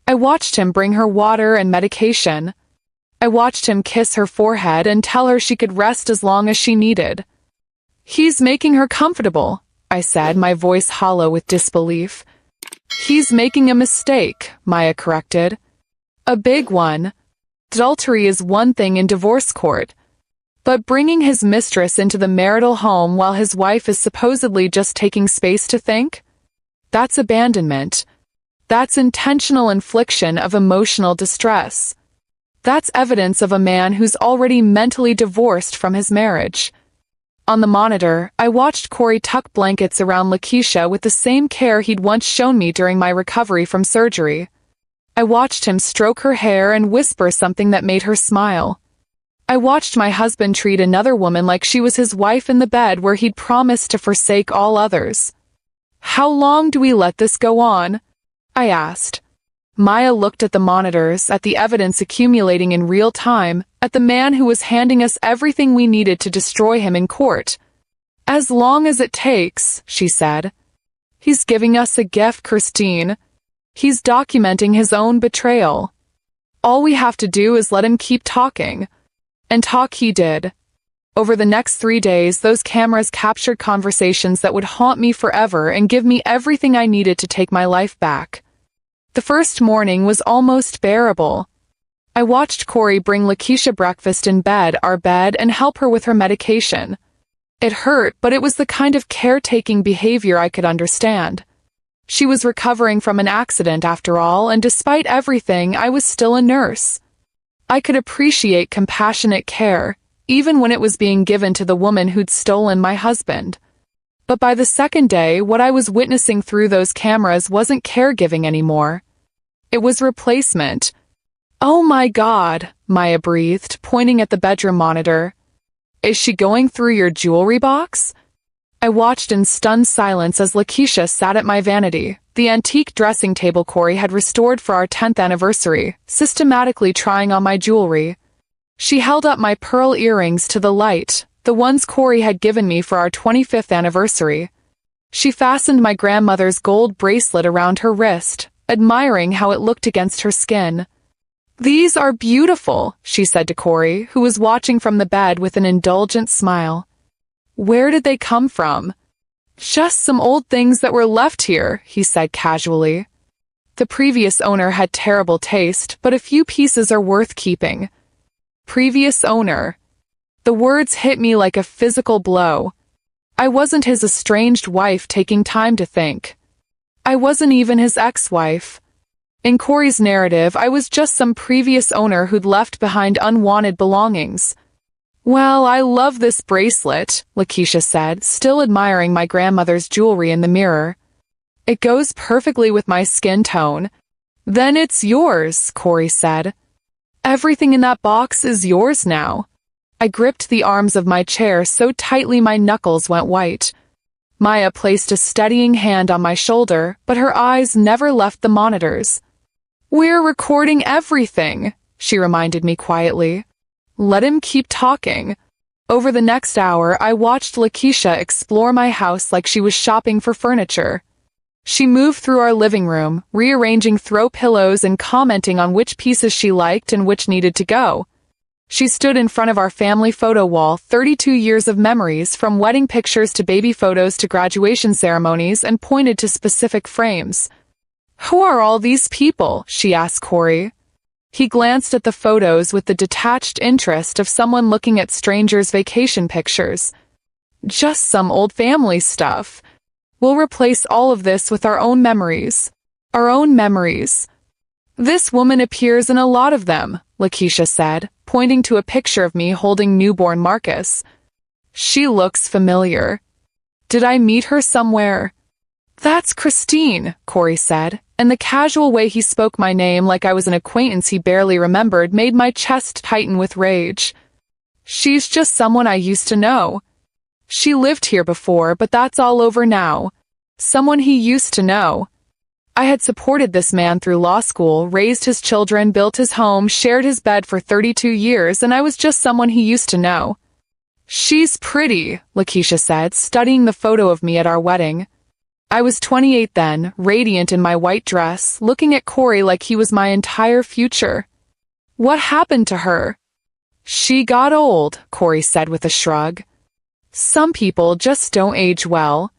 Speaker 1: I watched him bring her water and medication. I watched him kiss her forehead and tell her she could rest as long as she needed. "He's making her comfortable," I said, my voice hollow with disbelief. "He's making a mistake," Maya corrected. "A big one. Adultery is one thing in divorce court. But bringing his mistress into the marital home while his wife is supposedly just taking space to think? That's abandonment. That's intentional infliction of emotional distress. That's evidence of a man who's already mentally divorced from his marriage." On the monitor, I watched Corey tuck blankets around Lakeisha with the same care he'd once shown me during my recovery from surgery. I watched him stroke her hair and whisper something that made her smile. I watched my husband treat another woman like she was his wife in the bed where he'd promised to forsake all others. "How long do we let this go on?" I asked. Maya looked at the monitors, at the evidence accumulating in real time, at the man who was handing us everything we needed to destroy him in court. "As long as it takes," she said. "He's giving us a gift, Christine. He's documenting his own betrayal. All we have to do is let him keep talking." And talk he did. Over the next 3 days, those cameras captured conversations that would haunt me forever and give me everything I needed to take my life back. The first morning was almost bearable. I watched Corey bring Lakeisha breakfast in bed, our bed, and help her with her medication. It hurt, but it was the kind of caretaking behavior I could understand. She was recovering from an accident after all, and despite everything, I was still a nurse. I could appreciate compassionate care, even when it was being given to the woman who'd stolen my husband. But by the second day, what I was witnessing through those cameras wasn't caregiving anymore. It was replacement. "Oh my God," Maya breathed, pointing at the bedroom monitor. "Is she going through your jewelry box?" I watched in stunned silence as Lakeisha sat at my vanity, the antique dressing table Corey had restored for our 10th anniversary, systematically trying on my jewelry. She held up my pearl earrings to the light, the ones Corey had given me for our 25th anniversary. She fastened my grandmother's gold bracelet around her wrist, admiring how it looked against her skin. "These are beautiful," she said to Corey, who was watching from the bed with an indulgent smile. "Where did they come from?" "Just some old things that were left here," he said casually. "The previous owner had terrible taste, but a few pieces are worth keeping." Previous owner. The words hit me like a physical blow. I wasn't his estranged wife taking time to think. I wasn't even his ex-wife. In Corey's narrative, I was just some previous owner who'd left behind unwanted belongings. "Well, I love this bracelet," Lakeisha said, still admiring my grandmother's jewelry in the mirror. "It goes perfectly with my skin tone." "Then it's yours," Corey said. "Everything in that box is yours now." I gripped the arms of my chair so tightly my knuckles went white. Maya placed a steadying hand on my shoulder, but her eyes never left the monitors. "We're recording everything," she reminded me quietly. "Let him keep talking." Over the next hour, I watched Lakeisha explore my house like she was shopping for furniture. She moved through our living room, rearranging throw pillows and commenting on which pieces she liked and which needed to go. She stood in front of our family photo wall, 32 years of memories, from wedding pictures to baby photos to graduation ceremonies, and pointed to specific frames. "Who are all these people?" she asked Corey. He glanced at the photos with the detached interest of someone looking at strangers' vacation pictures. "Just some old family stuff. We'll replace all of this with our own memories. Our own memories." "This woman appears in a lot of them," Lakeisha said, pointing to a picture of me holding newborn Marcus. "She looks familiar. Did I meet her somewhere?" "That's Christine," Corey said, and the casual way he spoke my name like I was an acquaintance he barely remembered made my chest tighten with rage. "She's just someone I used to know. She lived here before, but that's all over now. Someone he used to know. I had supported this man through law school, raised his children, built his home, shared his bed for 32 years, and I was just someone he used to know. "She's pretty," Lakeisha said, studying the photo of me at our wedding. I was 28 then, radiant in my white dress, looking at Corey like he was my entire future. "What happened to her?" "She got old," Corey said with a shrug. "Some people just don't age well.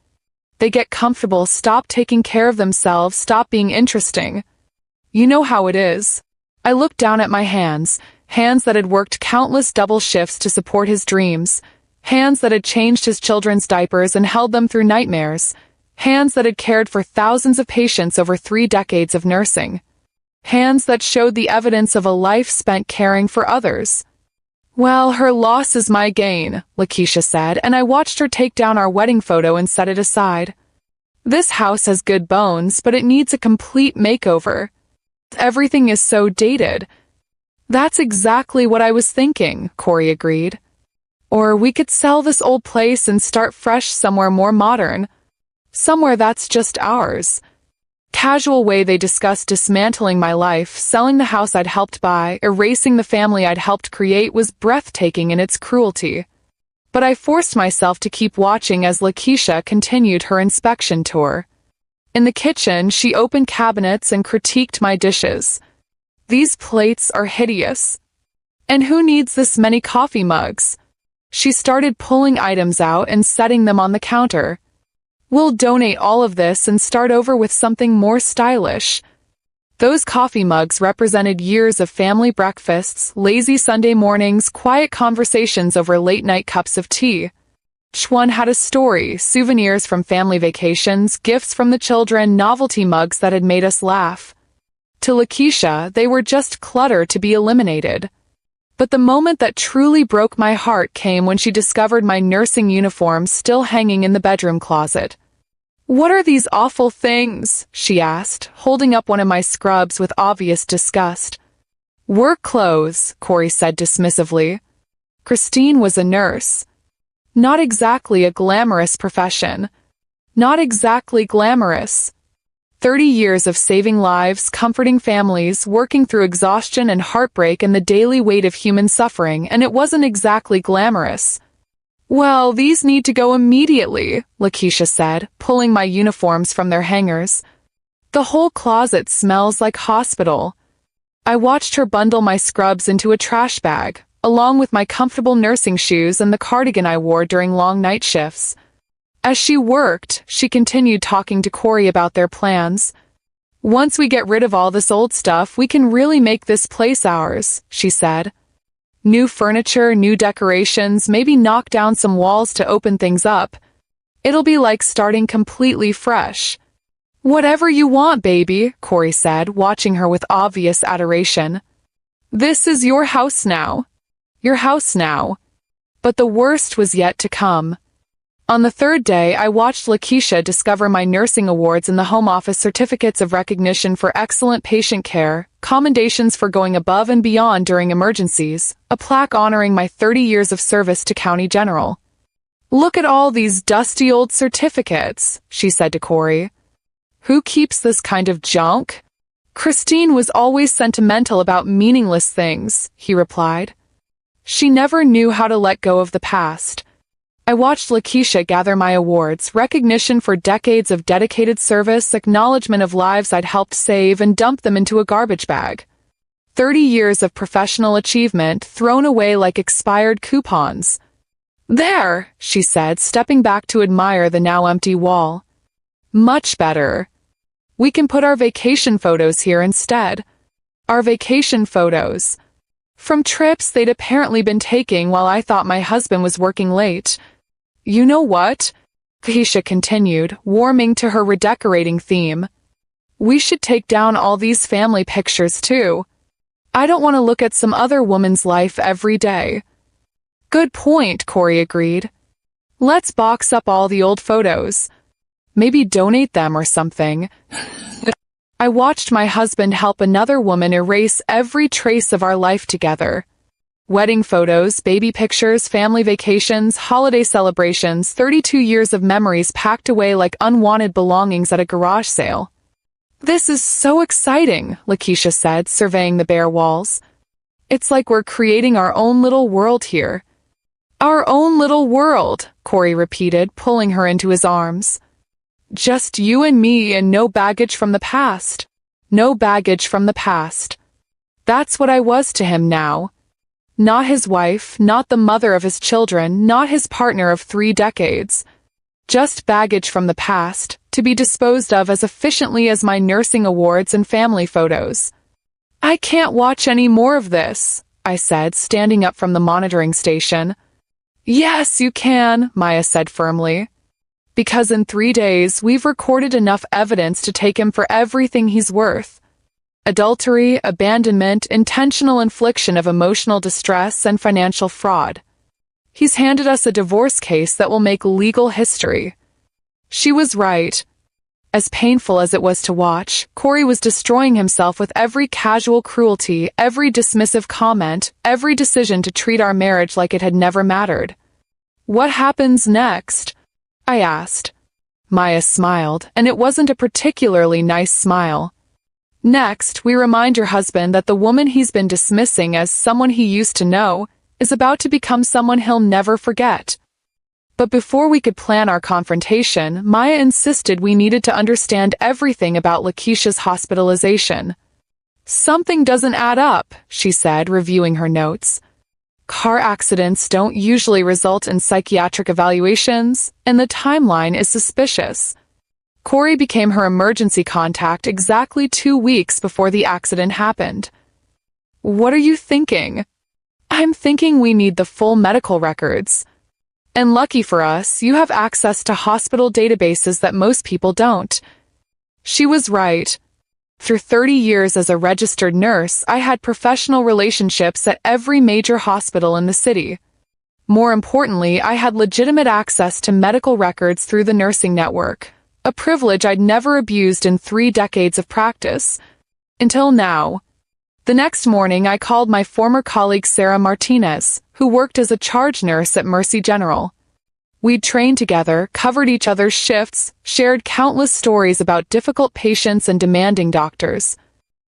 Speaker 1: They get comfortable, stop taking care of themselves, stop being interesting. You know how it is." I looked down at my hands that had worked countless double shifts to support his dreams, hands that had changed his children's diapers and held them through nightmares, hands that had cared for thousands of patients over 3 decades of nursing, hands that showed the evidence of a life spent caring for others. "Well, her loss is my gain," Lakeisha said, and I watched her take down our wedding photo and set it aside. "This house has good bones, but it needs a complete makeover. Everything is so dated." "That's exactly what I was thinking," Corey agreed. "Or we could sell this old place and start fresh somewhere more modern. Somewhere that's just ours." Casual way they discussed dismantling my life, selling the house I'd helped buy, erasing the family I'd helped create was breathtaking in its cruelty. But I forced myself to keep watching as Lakeisha continued her inspection tour. In the kitchen, she opened cabinets and critiqued my dishes. "These plates are hideous. And who needs this many coffee mugs?" She started pulling items out and setting them on the counter. "We'll donate all of this and start over with something more stylish." Those coffee mugs represented years of family breakfasts, lazy Sunday mornings, quiet conversations over late-night cups of tea. Each one had a story, souvenirs from family vacations, gifts from the children, novelty mugs that had made us laugh. To Lakeisha, they were just clutter to be eliminated. But the moment that truly broke my heart came when she discovered my nursing uniform still hanging in the bedroom closet. "What are these awful things?" she asked, holding up one of my scrubs with obvious disgust. "Work clothes," Corey said dismissively. Christine was a nurse. Not exactly a glamorous profession. Not exactly glamorous. 30 years of saving lives, comforting families, working through exhaustion and heartbreak and the daily weight of human suffering, and it wasn't exactly glamorous. "Well, these need to go immediately," Lakeisha said, pulling my uniforms from their hangers. "The whole closet smells like hospital." I watched her bundle my scrubs into a trash bag, along with my comfortable nursing shoes and the cardigan I wore during long night shifts. As she worked, she continued talking to Corey about their plans. "Once we get rid of all this old stuff, we can really make this place ours," she said. "New furniture, new decorations, maybe knock down some walls to open things up. It'll be like starting completely fresh." "Whatever you want, baby," Corey said, watching her with obvious adoration. "This is your house now. Your house now." But the worst was yet to come. On the 3rd day, I watched Lakeisha discover my nursing awards in the home office, certificates of recognition for excellent patient care, commendations for going above and beyond during emergencies, a plaque honoring my 30 years of service to County General. "Look at all these dusty old certificates," she said to Corey. "Who keeps this kind of junk?" "Christine was always sentimental about meaningless things," he replied. "She never knew how to let go of the past." I watched Lakeisha gather my awards, recognition for decades of dedicated service, acknowledgement of lives I'd helped save, and dump them into a garbage bag. 30 years of professional achievement thrown away like expired coupons. "There," she said, stepping back to admire the now empty wall. "Much better. We can put our vacation photos here instead." Our vacation photos. From trips they'd apparently been taking while I thought my husband was working late. "You know what?" Lakeisha continued, warming to her redecorating theme. "We should take down all these family pictures too. I don't want to look at some other woman's life every day." "Good point," Corey agreed. "Let's box up all the old photos. Maybe donate them or something." I watched my husband help another woman erase every trace of our life together. Wedding photos, baby pictures, family vacations, holiday celebrations, 32 years of memories packed away like unwanted belongings at a garage sale. "This is so exciting," Lakeisha said, surveying the bare walls. "It's like we're creating our own little world here." "Our own little world," Corey repeated, pulling her into his arms. "Just you and me and no baggage from the past. No baggage from the past." That's what I was to him now. Not his wife, not the mother of his children, not his partner of 3 decades. Just baggage from the past, to be disposed of as efficiently as my nursing awards and family photos. "I can't watch any more of this," I said, standing up from the monitoring station. "Yes, you can," Maya said firmly. "Because in 3 days, we've recorded enough evidence to take him for everything he's worth. Adultery, abandonment, intentional infliction of emotional distress, and financial fraud. He's handed us a divorce case that will make legal history." She was right. As painful as it was to watch, Corey was destroying himself with every casual cruelty, every dismissive comment, every decision to treat our marriage like it had never mattered. "What happens next?" I asked. Maya smiled, and it wasn't a particularly nice smile. "Next, we remind your husband that the woman he's been dismissing as someone he used to know is about to become someone he'll never forget." But before we could plan our confrontation, Maya insisted we needed to understand everything about Lakeisha's hospitalization. "Something doesn't add up," she said, reviewing her notes. "Car accidents don't usually result in psychiatric evaluations, and the timeline is suspicious. Corey became her emergency contact exactly 2 weeks before the accident happened." "What are you thinking?" "I'm thinking we need the full medical records. And lucky for us, you have access to hospital databases that most people don't." She was right. Through 30 years as a registered nurse, I had professional relationships at every major hospital in the city. More importantly, I had legitimate access to medical records through the nursing network, a privilege I'd never abused in 3 decades of practice. Until now. The next morning, I called my former colleague Sarah Martinez, who worked as a charge nurse at Mercy General. We'd trained together, covered each other's shifts, shared countless stories about difficult patients and demanding doctors.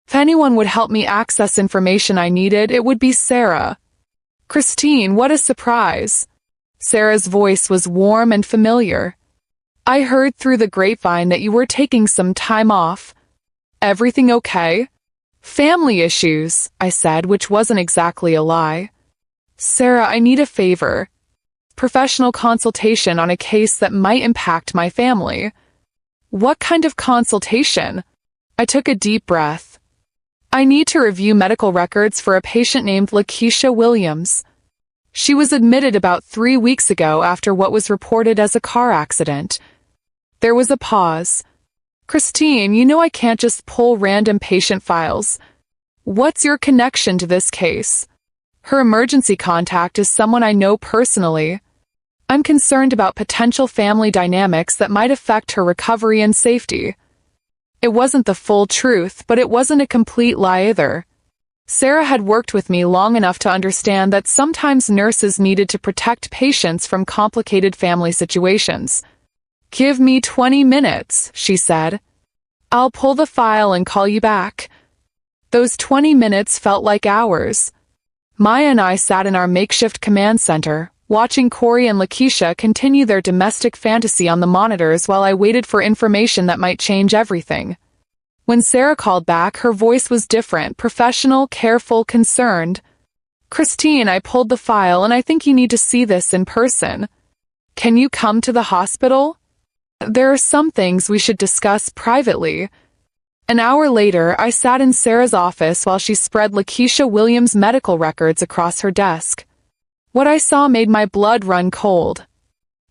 Speaker 1: If anyone would help me access information I needed, it would be Sarah. "Christine, what a surprise." Sarah's voice was warm and familiar. "I heard through the grapevine that you were taking some time off. Everything okay?" "Family issues," I said, which wasn't exactly a lie. "Sarah, I need a favor. Professional consultation on a case that might impact my family." "What kind of consultation?" I took a deep breath. "I need to review medical records for a patient named Lakeisha Williams. She was admitted about 3 weeks ago after what was reported as a car accident." There was a pause. "Christine, you know I can't just pull random patient files. What's your connection to this case?" "Her emergency contact is someone I know personally. I'm concerned about potential family dynamics that might affect her recovery and safety." It wasn't the full truth, but it wasn't a complete lie either. Sarah had worked with me long enough to understand that sometimes nurses needed to protect patients from complicated family situations. "Give me 20 minutes, she said. "I'll pull the file and call you back." Those 20 minutes felt like hours. Maya and I sat in our makeshift command center, watching Corey and Lakeisha continue their domestic fantasy on the monitors while I waited for information that might change everything. When Sarah called back, her voice was different, professional, careful, concerned. "Christine, I pulled the file and I think you need to see this in person. Can you come to the hospital? There are some things we should discuss privately." An hour later, I sat in Sarah's office while she spread Lakeisha Williams' medical records across her desk. What I saw made my blood run cold.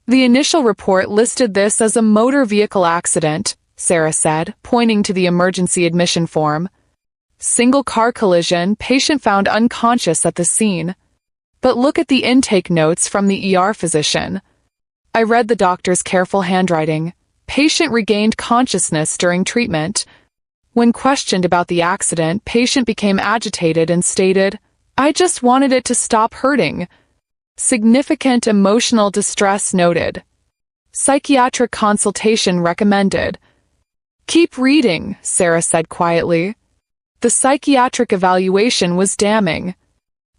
Speaker 1: "The initial report listed this as a motor vehicle accident," Sarah said, pointing to the emergency admission form. "Single car collision, patient found unconscious at the scene. But look at the intake notes from the ER physician." I read the doctor's careful handwriting. Patient regained consciousness during treatment. When questioned about the accident, patient became agitated and stated, I just wanted it to stop hurting. Significant emotional distress noted. Psychiatric consultation recommended. Keep reading, Sarah said quietly. The psychiatric evaluation was damning.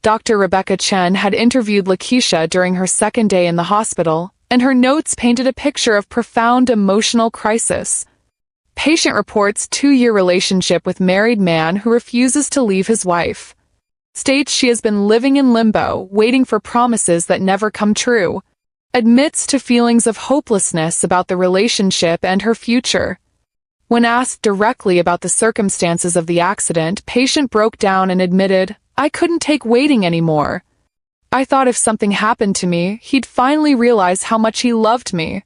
Speaker 1: Dr. Rebecca Chen had interviewed Lakeisha during her second day in the hospital, and her notes painted a picture of profound emotional crisis. Patient reports 2-year relationship with married man who refuses to leave his wife. States she has been living in limbo, waiting for promises that never come true. Admits to feelings of hopelessness about the relationship and her future. When asked directly about the circumstances of the accident, patient broke down and admitted, "I couldn't take waiting anymore. I thought if something happened to me, he'd finally realize how much he loved me."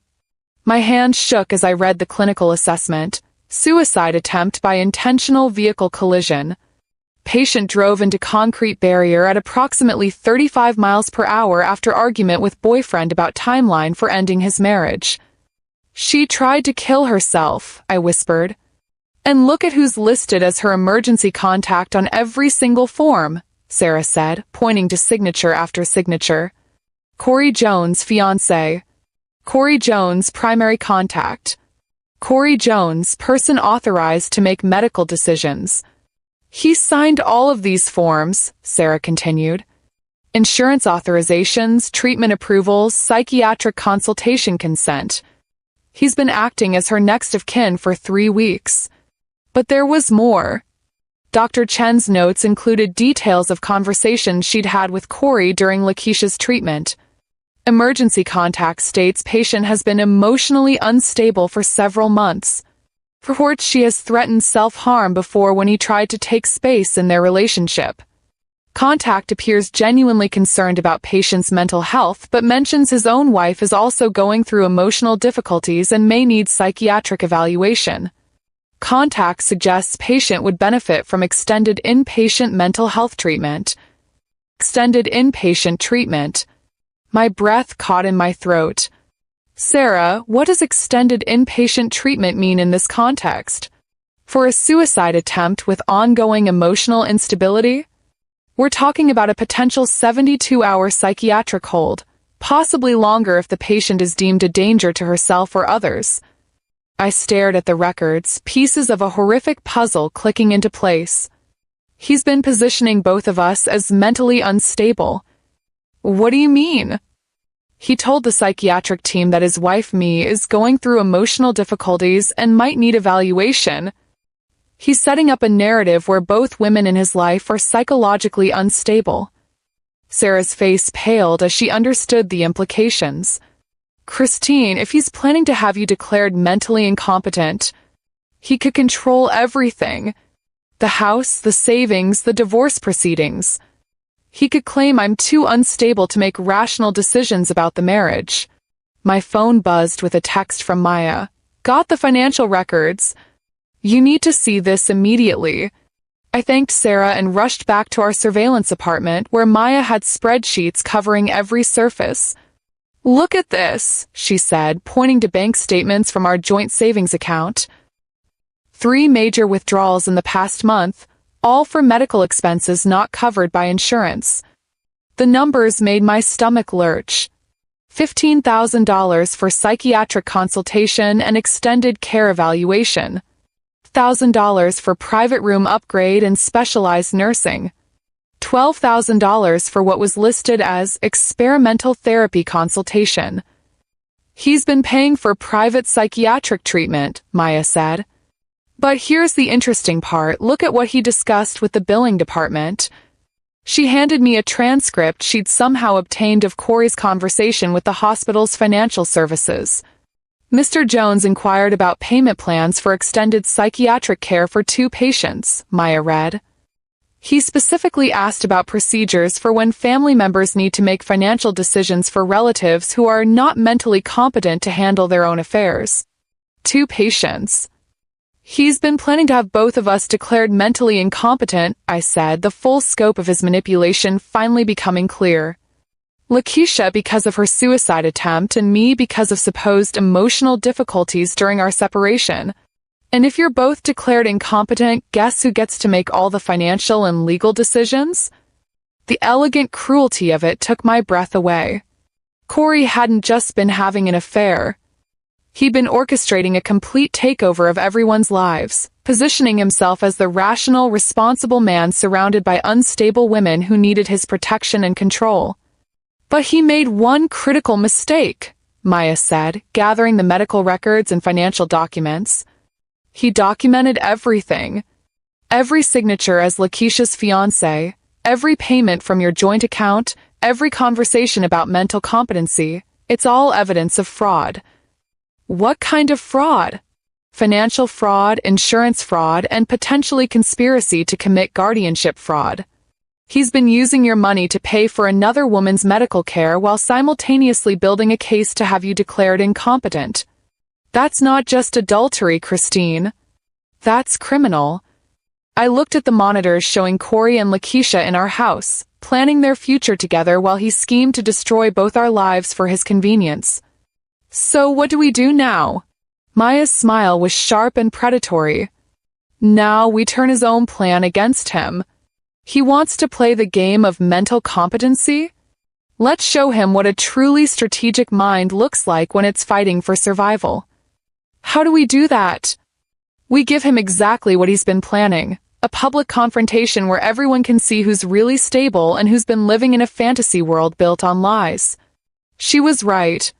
Speaker 1: My hand shook as I read the clinical assessment. Suicide attempt by intentional vehicle collision. Patient drove into concrete barrier at approximately 35 miles per hour after argument with boyfriend about timeline for ending his marriage. She tried to kill herself, I whispered. And look at who's listed as her emergency contact on every single form, Sarah said, pointing to signature after signature. Corey Jones, fiancé. Corey Jones, primary contact. Corey Jones, person authorized to make medical decisions. He signed all of these forms, Sarah continued. Insurance authorizations, treatment approvals, psychiatric consultation consent. He's been acting as her next of kin for 3 weeks. But there was more. Dr. Chen's notes included details of conversations she'd had with Corey during Lakeisha's treatment. Emergency contact states patient has been emotionally unstable for several months. Reports she has threatened self-harm before when he tried to take space in their relationship. Contact appears genuinely concerned about patient's mental health but mentions his own wife is also going through emotional difficulties and may need psychiatric evaluation. Contact suggests patient would benefit from extended inpatient mental health treatment. Extended inpatient treatment. My breath caught in my throat. Sarah, what does extended inpatient treatment mean in this context? For a suicide attempt with ongoing emotional instability? We're talking about a potential 72-hour psychiatric hold, possibly longer if the patient is deemed a danger to herself or others. I stared at the records, pieces of a horrific puzzle clicking into place. He's been positioning both of us as mentally unstable. What do you mean? He told the psychiatric team that his wife, Me, is going through emotional difficulties and might need evaluation. He's setting up a narrative where both women in his life are psychologically unstable. Sarah's face paled as she understood the implications. Christine, if he's planning to have you declared mentally incompetent, he could control everything. The house, the savings, the divorce proceedings. He could claim I'm too unstable to make rational decisions about the marriage. My phone buzzed with a text from Maya. Got the financial records. You need to see this immediately. I thanked Sarah and rushed back to our surveillance apartment where Maya had spreadsheets covering every surface. Look at this, she said, pointing to bank statements from our joint savings account. 3 major withdrawals in the past month, all for medical expenses not covered by insurance. The numbers made my stomach lurch. $15,000 for psychiatric consultation and extended care evaluation. $1,000 for private room upgrade and specialized nursing. $12,000 for what was listed as experimental therapy consultation. He's been paying for private psychiatric treatment, Maya said. But here's the interesting part. Look at what he discussed with the billing department. She handed me a transcript she'd somehow obtained of Corey's conversation with the hospital's financial services. Mr. Jones inquired about payment plans for extended psychiatric care for 2 patients, Maya read. He specifically asked about procedures for when family members need to make financial decisions for relatives who are not mentally competent to handle their own affairs. 2 patients. He's been planning to have both of us declared mentally incompetent, I said, the full scope of his manipulation finally becoming clear. Lakeisha because of her suicide attempt and me because of supposed emotional difficulties during our separation. And if you're both declared incompetent, guess who gets to make all the financial and legal decisions? The elegant cruelty of it took my breath away. Corey hadn't just been having an affair. He'd been orchestrating a complete takeover of everyone's lives, positioning himself as the rational, responsible man surrounded by unstable women who needed his protection and control. But he made one critical mistake, Maya said, gathering the medical records and financial documents. He documented everything. Every signature as Lakeisha's fiancé, every payment from your joint account, every conversation about mental competency. It's all evidence of fraud. What kind of fraud? Financial fraud, insurance fraud, and potentially conspiracy to commit guardianship fraud. He's been using your money to pay for another woman's medical care while simultaneously building a case to have you declared incompetent. That's not just adultery, Christine. That's criminal. I looked at the monitors showing Corey and Lakeisha in our house, planning their future together while he schemed to destroy both our lives for his convenience. So what do we do now? Maya's smile was sharp and predatory. Now we turn his own plan against him. He wants to play the game of mental competency? Let's show him what a truly strategic mind looks like when it's fighting for survival. How do we do that? We give him exactly what he's been planning. A public confrontation where everyone can see who's really stable and who's been living in a fantasy world built on lies. She was right.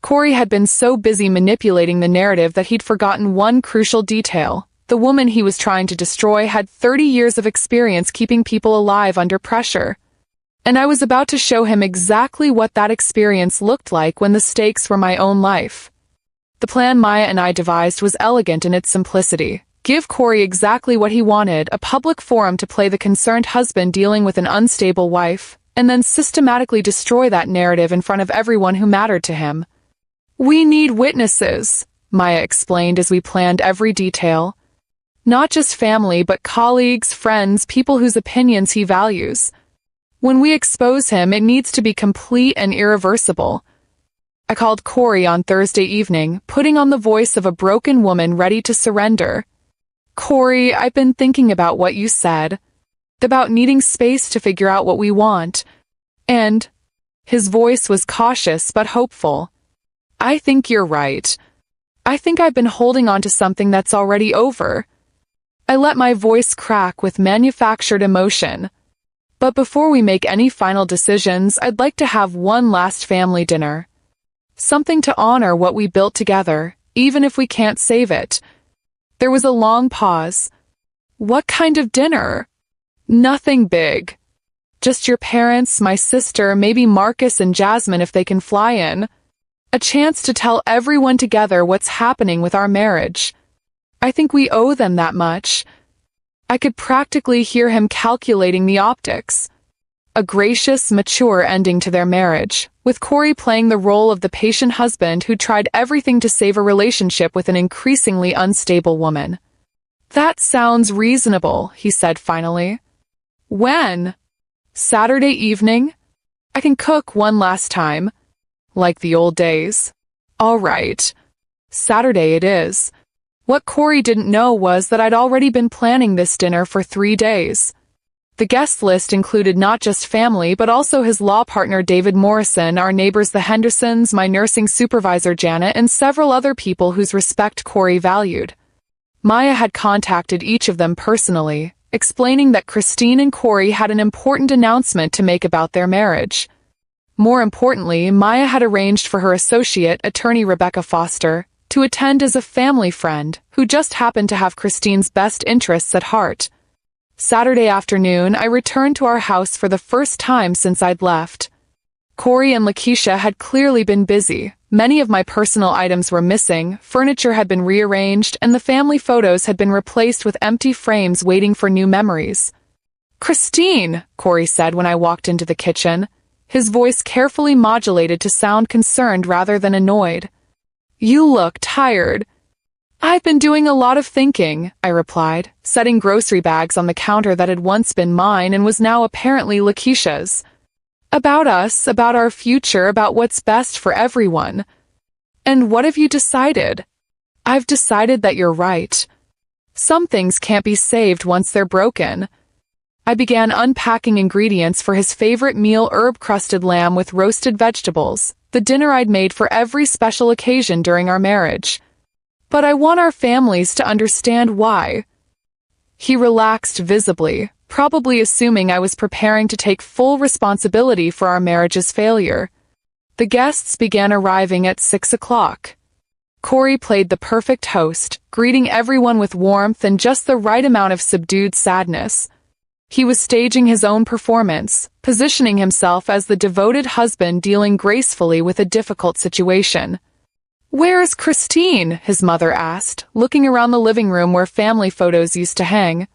Speaker 1: Corey had been so busy manipulating the narrative that he'd forgotten one crucial detail. The woman he was trying to destroy had 30 years of experience keeping people alive under pressure. And I was about to show him exactly what that experience looked like when the stakes were my own life. The plan Maya and I devised was elegant in its simplicity. Give Corey exactly what he wanted, a public forum to play the concerned husband dealing with an unstable wife, and then systematically destroy that narrative in front of everyone who mattered to him. We need witnesses, Maya explained as we planned every detail. Not just family, but colleagues, friends, people whose opinions he values. When we expose him, it needs to be complete and irreversible. I called Corey on Thursday evening, putting on the voice of a broken woman ready to surrender. Corey, I've been thinking about what you said. About needing space to figure out what we want. And his voice was cautious but hopeful. I think you're right. I think I've been holding on to something that's already over. I let my voice crack with manufactured emotion. But before we make any final decisions, I'd like to have one last family dinner. Something to honor what we built together, even if we can't save it. There was a long pause. What kind of dinner? Nothing big. Just your parents, my sister, maybe Marcus and Jasmine if they can fly in. A chance to tell everyone together what's happening with our marriage. I think we owe them that much. I could practically hear him calculating the optics. A gracious, mature ending to their marriage, with Corey playing the role of the patient husband who tried everything to save a relationship with an increasingly unstable woman. That sounds reasonable, he said finally. When? Saturday evening? I can cook one last time. Like the old days. All right. Saturday it is. What Corey didn't know was that I'd already been planning this dinner for 3 days. The guest list included not just family but also his law partner David Morrison, our neighbors the Hendersons, my nursing supervisor Janet, and several other people whose respect Corey valued. Maya had contacted each of them personally, explaining that Christine and Corey had an important announcement to make about their marriage. More importantly, Maya had arranged for her associate, attorney Rebecca Foster, to attend as a family friend who just happened to have Christine's best interests at heart. Saturday afternoon, I returned to our house for the first time since I'd left. Corey and Lakeisha had clearly been busy. Many of my personal items were missing, furniture had been rearranged, and the family photos had been replaced with empty frames waiting for new memories. "Christine," Corey said when I walked into the kitchen, his voice carefully modulated to sound concerned rather than annoyed. "You look tired." "I've been doing a lot of thinking," I replied, setting grocery bags on the counter that had once been mine and was now apparently Lakeisha's. "About us, about our future, about what's best for everyone." "And what have you decided?" "I've decided that you're right. Some things can't be saved once they're broken." I began unpacking ingredients for his favorite meal, herb-crusted lamb with roasted vegetables, the dinner I'd made for every special occasion during our marriage. But I want our families to understand why. He relaxed visibly, probably assuming I was preparing to take full responsibility for our marriage's failure. The guests began arriving at 6 o'clock. Corey played the perfect host, greeting everyone with warmth and just the right amount of subdued sadness. He was staging his own performance, positioning himself as the devoted husband dealing gracefully with a difficult situation. "Where's Christine?" his mother asked, looking around the living room where family photos used to hang.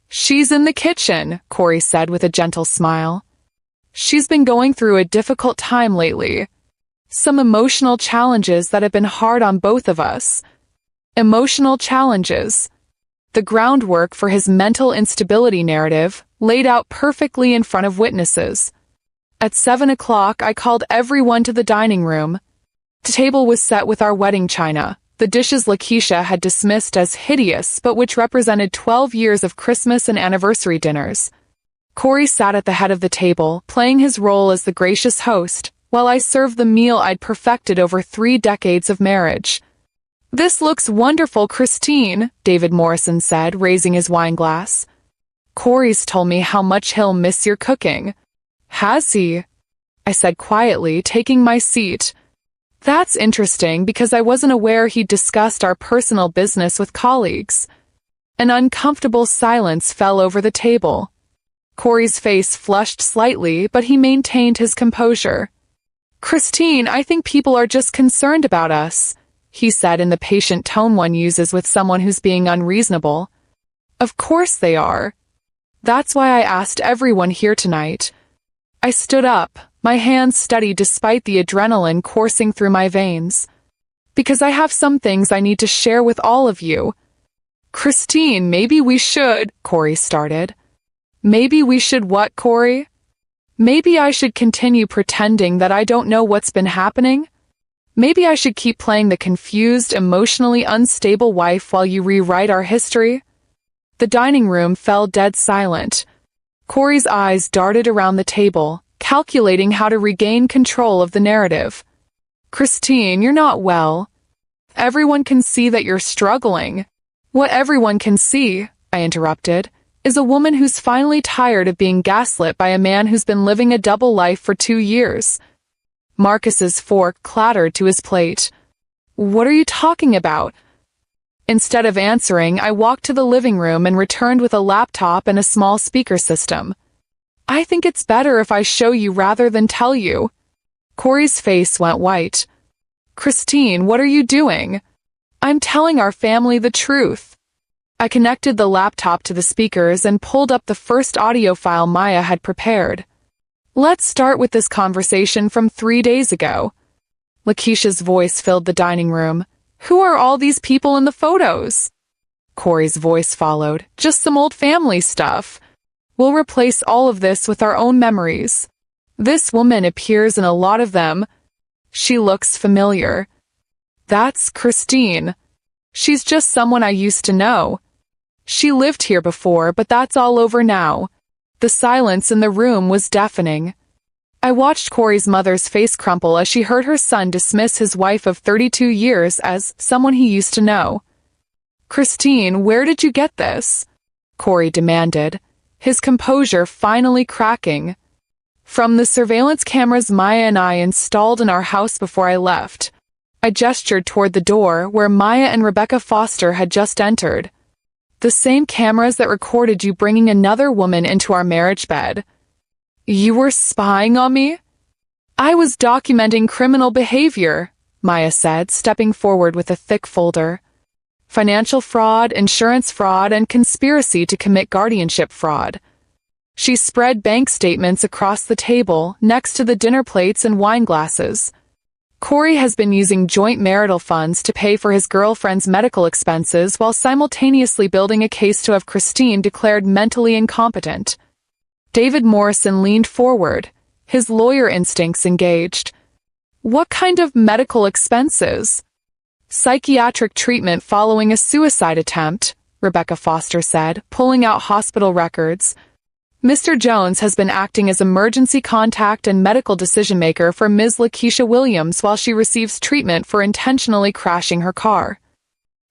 Speaker 1: "She's in the kitchen," Corey said with a gentle smile. "She's been going through a difficult time lately. Some emotional challenges that have been hard on both of us." Emotional challenges. The groundwork for his mental instability narrative, laid out perfectly in front of witnesses. At 7 o'clock, I called everyone to the dining room. The table was set with our wedding china, the dishes Lakeisha had dismissed as hideous but which represented 12 years of Christmas and anniversary dinners. Corey sat at the head of the table, playing his role as the gracious host, while I served the meal I'd perfected over 3 decades of marriage. "This looks wonderful, Christine," David Morrison said, raising his wine glass. "Corey's told me how much he'll miss your cooking." "Has he?" I said quietly, taking my seat. That's interesting because I wasn't aware he'd discussed our personal business with colleagues. An uncomfortable silence fell over the table. Corey's face flushed slightly, but he maintained his composure. "Christine, I think people are just concerned about us," he said in the patient tone one uses with someone who's being unreasonable. "Of course they are. That's why I asked everyone here tonight." I stood up, my hands steady despite the adrenaline coursing through my veins. "Because I have some things I need to share with all of you." "Christine, maybe we should," Corey started. "Maybe we should what, Corey?" "Maybe I should continue pretending that I don't know what's been happening? Maybe I should keep playing the confused, emotionally unstable wife while you rewrite our history?" The dining room fell dead silent. Corey's eyes darted around the table, calculating how to regain control of the narrative. "Christine, you're not well. Everyone can see that you're struggling." "What everyone can see," I interrupted, "is a woman who's finally tired of being gaslit by a man who's been living a double life for 2 years. Marcus's fork clattered to his plate. "What are you talking about?" Instead of answering, I walked to the living room and returned with a laptop and a small speaker system. "I think it's better if I show you rather than tell you." Corey's face went white. "Christine, what are you doing?" "I'm telling our family the truth." I connected the laptop to the speakers and pulled up the first audio file Maya had prepared. "Let's start with this conversation from 3 days ago." Lakeisha's voice filled the dining room. "Who are all these people in the photos?" Corey's voice followed. "Just some old family stuff. We'll replace all of this with our own memories. This woman appears in a lot of them. She looks familiar." "That's Christine. She's just someone I used to know. She lived here before, but that's all over now." The silence in the room was deafening. I watched Corey's mother's face crumple as she heard her son dismiss his wife of 32 years as someone he used to know. "Christine, where did you get this?" Corey demanded, his composure finally cracking. "From the surveillance cameras Maya and I installed in our house before I left." I gestured toward the door where Maya and Rebecca Foster had just entered. "The same cameras that recorded you bringing another woman into our marriage bed." "You were spying on me?" "I was documenting criminal behavior," Maya said, stepping forward with a thick folder. "Financial fraud, insurance fraud, and conspiracy to commit guardianship fraud." She spread bank statements across the table, next to the dinner plates and wine glasses. "Corey has been using joint marital funds to pay for his girlfriend's medical expenses while simultaneously building a case to have Christine declared mentally incompetent." David Morrison leaned forward, his lawyer instincts engaged. "What kind of medical expenses?" "Psychiatric treatment following a suicide attempt," Rebecca Foster said, pulling out hospital records. Mr. Jones has been acting as emergency contact and medical decision-maker for Ms. Lakeisha Williams while she receives treatment for intentionally crashing her car.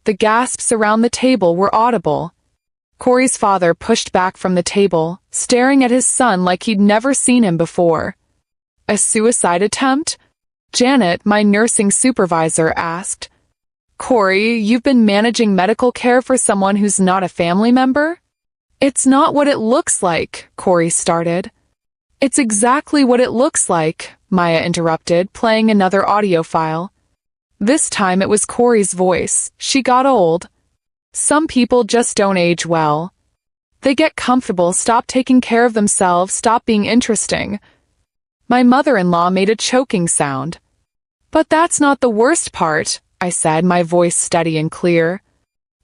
Speaker 1: The gasps around the table were audible. Corey's father pushed back from the table, staring at his son like he'd never seen him before. A suicide attempt? Janet, my nursing supervisor, asked. Corey, you've been managing medical care for someone who's not a family member? It's not what it looks like, Corey started. It's exactly what it looks like, Maya interrupted, playing another audio file. This time it was Corey's voice. She got old. Some people just don't age well. They get comfortable, stop taking care of themselves, stop being interesting. My mother-in-law made a choking sound. But that's not the worst part, I said, my voice steady and clear.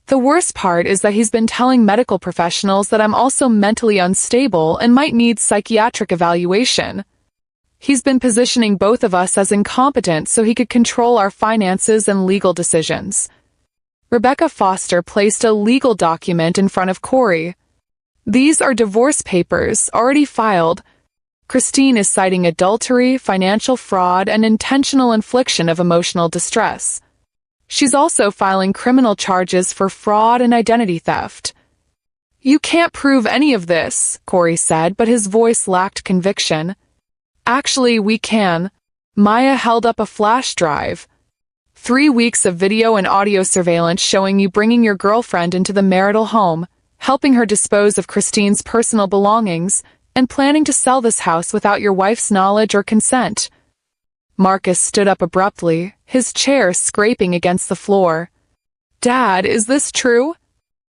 Speaker 1: The worst part is that he's been telling medical professionals that I'm also mentally unstable and might need psychiatric evaluation. He's been positioning both of us as incompetent so he could control our finances and legal decisions. Rebecca Foster placed a legal document in front of Corey. These are divorce papers, already filed. Christine is citing adultery, financial fraud, and intentional infliction of emotional distress. She's also filing criminal charges for fraud and identity theft. You can't prove any of this, Corey said, but his voice lacked conviction. Actually, we can. Maya held up a flash drive. 3 weeks of video and audio surveillance showing you bringing your girlfriend into the marital home, helping her dispose of Christine's personal belongings, and planning to sell this house without your wife's knowledge or consent. Marcus stood up abruptly, his chair scraping against the floor. Dad, is this true?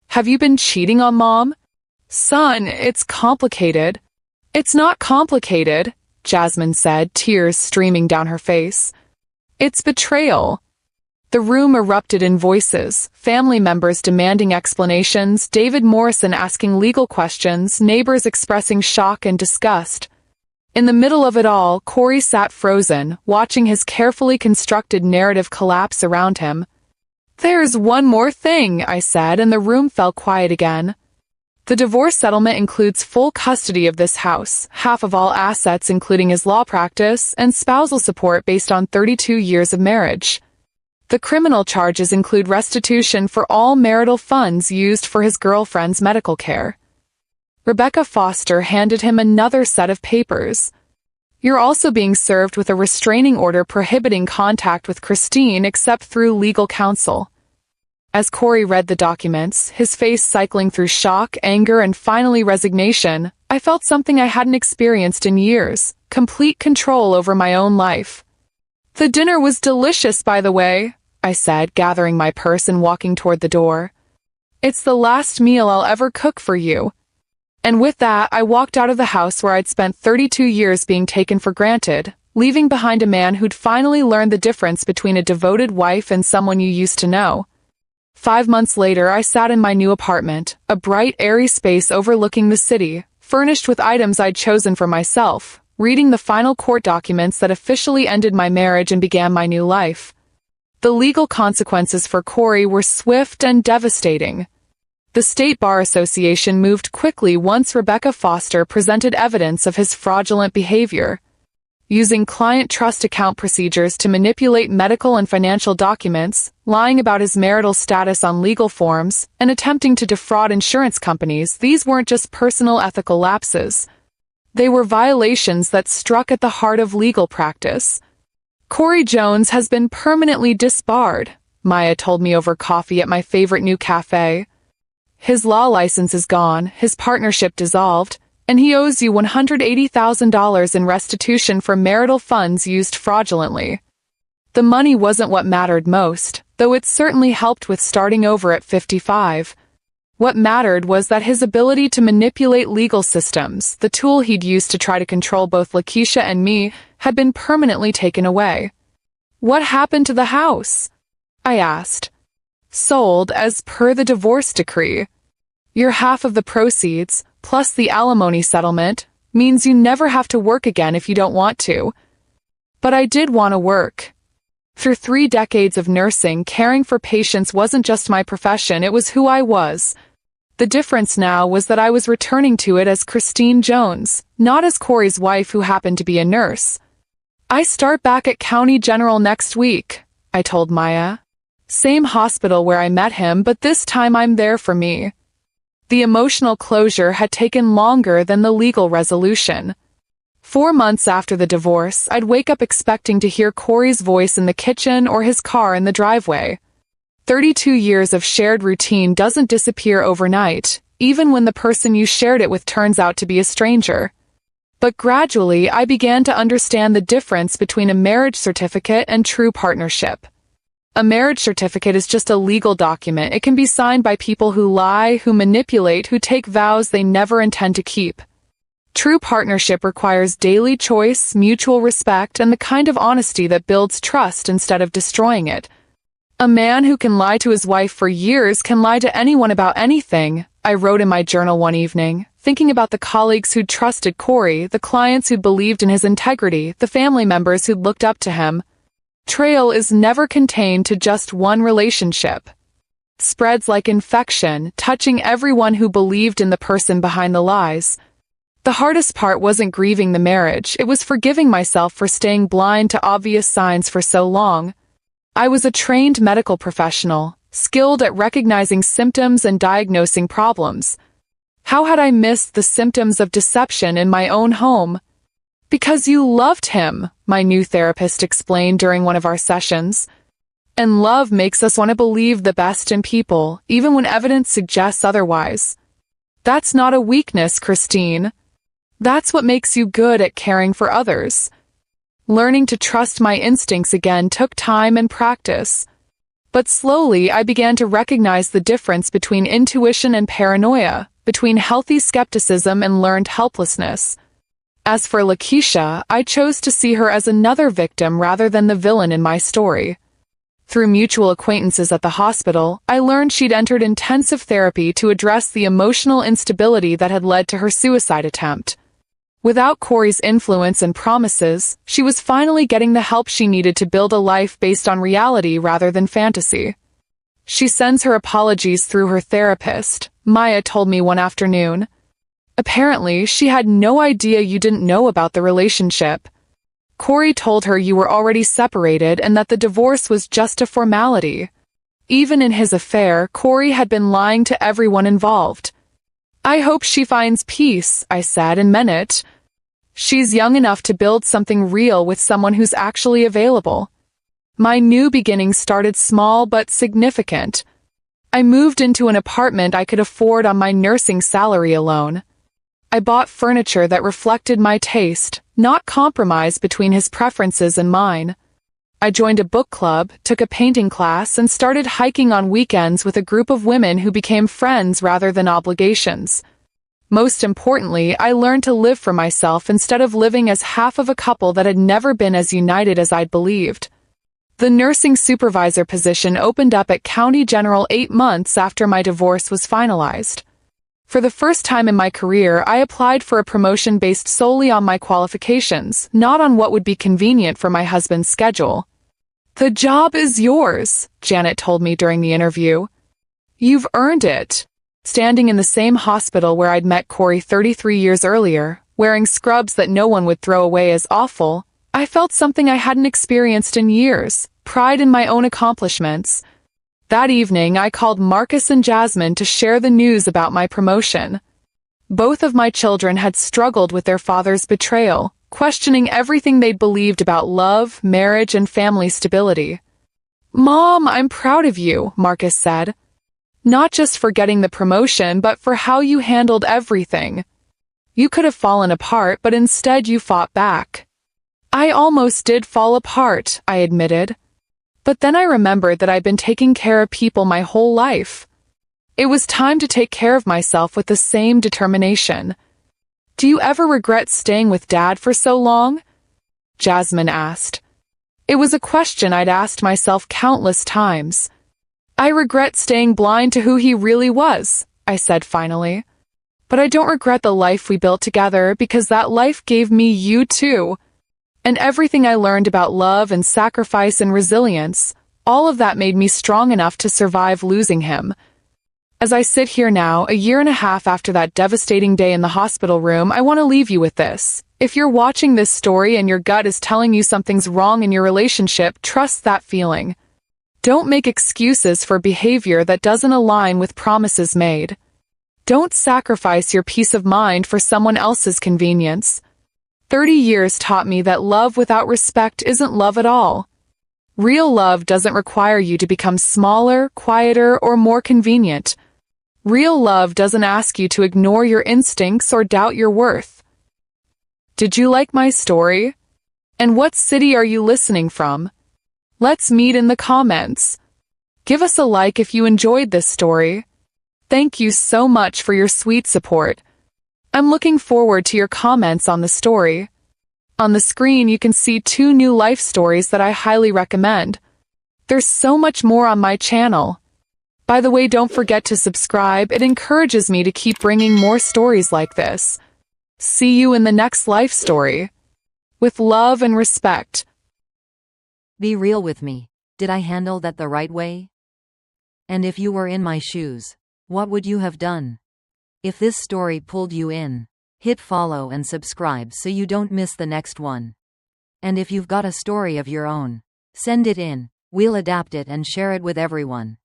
Speaker 1: Have you been cheating on Mom? Son, it's complicated. It's not complicated, Jasmine said, tears streaming down her face. It's betrayal. The room erupted in voices, family members demanding explanations, David Morrison asking legal questions, neighbors expressing shock and disgust. In the middle of it all, Corey sat frozen, watching his carefully constructed narrative collapse around him. There's one more thing, I said, and the room fell quiet again. The divorce settlement includes full custody of this house, half of all assets including his law practice, and spousal support based on 32 years of marriage. The criminal charges include restitution for all marital funds used for his girlfriend's medical care. Rebecca Foster handed him another set of papers. You're also being served with a restraining order prohibiting contact with Christine except through legal counsel. As Corey read the documents, his face cycling through shock, anger, and finally resignation, I felt something I hadn't experienced in years, complete control over my own life. The dinner was delicious, by the way, I said, gathering my purse and walking toward the door. It's the last meal I'll ever cook for you. And with that, I walked out of the house where I'd spent 32 years being taken for granted, leaving behind a man who'd finally learned the difference between a devoted wife and someone you used to know. 5 months later, I sat in my new apartment, a bright, airy space overlooking the city, furnished with items I'd chosen for myself, reading the final court documents that officially ended my marriage and began my new life. The legal consequences for Corey were swift and devastating. The State Bar Association moved quickly once Rebecca Foster presented evidence of his fraudulent behavior. Using client trust account procedures to manipulate medical and financial documents, lying about his marital status on legal forms, and attempting to defraud insurance companies, these weren't just personal ethical lapses. They were violations that struck at the heart of legal practice. Corey Jones has been permanently disbarred, Maya told me over coffee at my favorite new cafe. His law license is gone, his partnership dissolved, and he owes you $180,000 in restitution for marital funds used fraudulently. The money wasn't what mattered most, though it certainly helped with starting over at 55. What mattered was that his ability to manipulate legal systems, the tool he'd used to try to control both Lakeisha and me, had been permanently taken away. What happened to the house? I asked. Sold as per the divorce decree. Your half of the proceeds, plus the alimony settlement, means you never have to work again if you don't want to. But I did want to work. Through 3 decades of nursing, caring for patients wasn't just my profession, it was who I was. The difference now was that I was returning to it as Christine Jones, not as Corey's wife who happened to be a nurse. "I start back at County General next week," I told Maya. "Same hospital where I met him, but this time I'm there for me." The emotional closure had taken longer than the legal resolution. 4 months after the divorce, I'd wake up expecting to hear Corey's voice in the kitchen or his car in the driveway. 32 years of shared routine doesn't disappear overnight, even when the person you shared it with turns out to be a stranger. But gradually, I began to understand the difference between a marriage certificate and true partnership. A marriage certificate is just a legal document. It can be signed by people who lie, who manipulate, who take vows they never intend to keep. True partnership requires daily choice, mutual respect, and the kind of honesty that builds trust instead of destroying it. A man who can lie to his wife for years can lie to anyone about anything, I wrote in my journal one evening, thinking about the colleagues who'd trusted Corey, the clients who'd believed in his integrity, the family members who'd looked up to him. Betrayal is never contained to just one relationship. It spreads like infection, touching everyone who believed in the person behind the lies. The hardest part wasn't grieving the marriage, it was forgiving myself for staying blind to obvious signs for so long. I was a trained medical professional, skilled at recognizing symptoms and diagnosing problems. How had I missed the symptoms of deception in my own home? "Because you loved him," my new therapist explained during one of our sessions. And love makes us want to believe the best in people, even when evidence suggests otherwise. That's not a weakness, Christine. That's what makes you good at caring for others. Learning to trust my instincts again took time and practice. But slowly I began to recognize the difference between intuition and paranoia, between healthy skepticism and learned helplessness. As for Lakeisha, I chose to see her as another victim rather than the villain in my story. Through mutual acquaintances at the hospital, I learned she'd entered intensive therapy to address the emotional instability that had led to her suicide attempt. Without Corey's influence and promises, she was finally getting the help she needed to build a life based on reality rather than fantasy. She sends her apologies through her therapist, Maya told me one afternoon. Apparently, she had no idea you didn't know about the relationship. Corey told her you were already separated and that the divorce was just a formality. Even in his affair, Corey had been lying to everyone involved. "I hope she finds peace," I said, and meant it. "She's young enough to build something real with someone who's actually available." My new beginning started small but significant. I moved into an apartment I could afford on my nursing salary alone. I bought furniture that reflected my taste, not compromise between his preferences and mine. I joined a book club, took a painting class, and started hiking on weekends with a group of women who became friends rather than obligations. Most importantly, I learned to live for myself instead of living as half of a couple that had never been as united as I'd believed. The nursing supervisor position opened up at County General 8 months after my divorce was finalized. For the first time in my career, I applied for a promotion based solely on my qualifications, not on what would be convenient for my husband's schedule. "The job is yours," Janet told me during the interview. "You've earned it." Standing in the same hospital where I'd met Corey 33 years earlier, wearing scrubs that no one would throw away as awful, I felt something I hadn't experienced in years, pride in my own accomplishments. That evening, I called Marcus and Jasmine to share the news about my promotion. Both of my children had struggled with their father's betrayal, questioning everything they'd believed about love, marriage, and family stability. "Mom, I'm proud of you," Marcus said. "Not just for getting the promotion, but for how you handled everything. You could have fallen apart, but instead you fought back." "I almost did fall apart," I admitted. But then I remembered that I'd been taking care of people my whole life. It was time to take care of myself with the same determination. "Do you ever regret staying with Dad for so long?" Jasmine asked. It was a question I'd asked myself countless times. "I regret staying blind to who he really was," I said finally. "But I don't regret the life we built together because that life gave me you too. And everything I learned about love and sacrifice and resilience, all of that made me strong enough to survive losing him." As I sit here now, a year and a half after that devastating day in the hospital room, I want to leave you with this. If you're watching this story and your gut is telling you something's wrong in your relationship, trust that feeling. Don't make excuses for behavior that doesn't align with promises made. Don't sacrifice your peace of mind for someone else's convenience. 30 years taught me that love without respect isn't love at all. Real love doesn't require you to become smaller, quieter, or more convenient. Real love doesn't ask you to ignore your instincts or doubt your worth. Did you like my story? And what city are you listening from? Let's meet in the comments. Give us a like if you enjoyed this story. Thank you so much for your sweet support. I'm looking forward to your comments on the story. On the screen you can see 2 new life stories that I highly recommend. There's so much more on my channel. By the way, don't forget to subscribe. It encourages me to keep bringing more stories like this. See you in the next life story. With love and respect.
Speaker 2: Be real with me. Did I handle that the right way? And if you were in my shoes, what would you have done? If this story pulled you in, hit follow and subscribe so you don't miss the next one. And if you've got a story of your own, send it in. We'll adapt it and share it with everyone.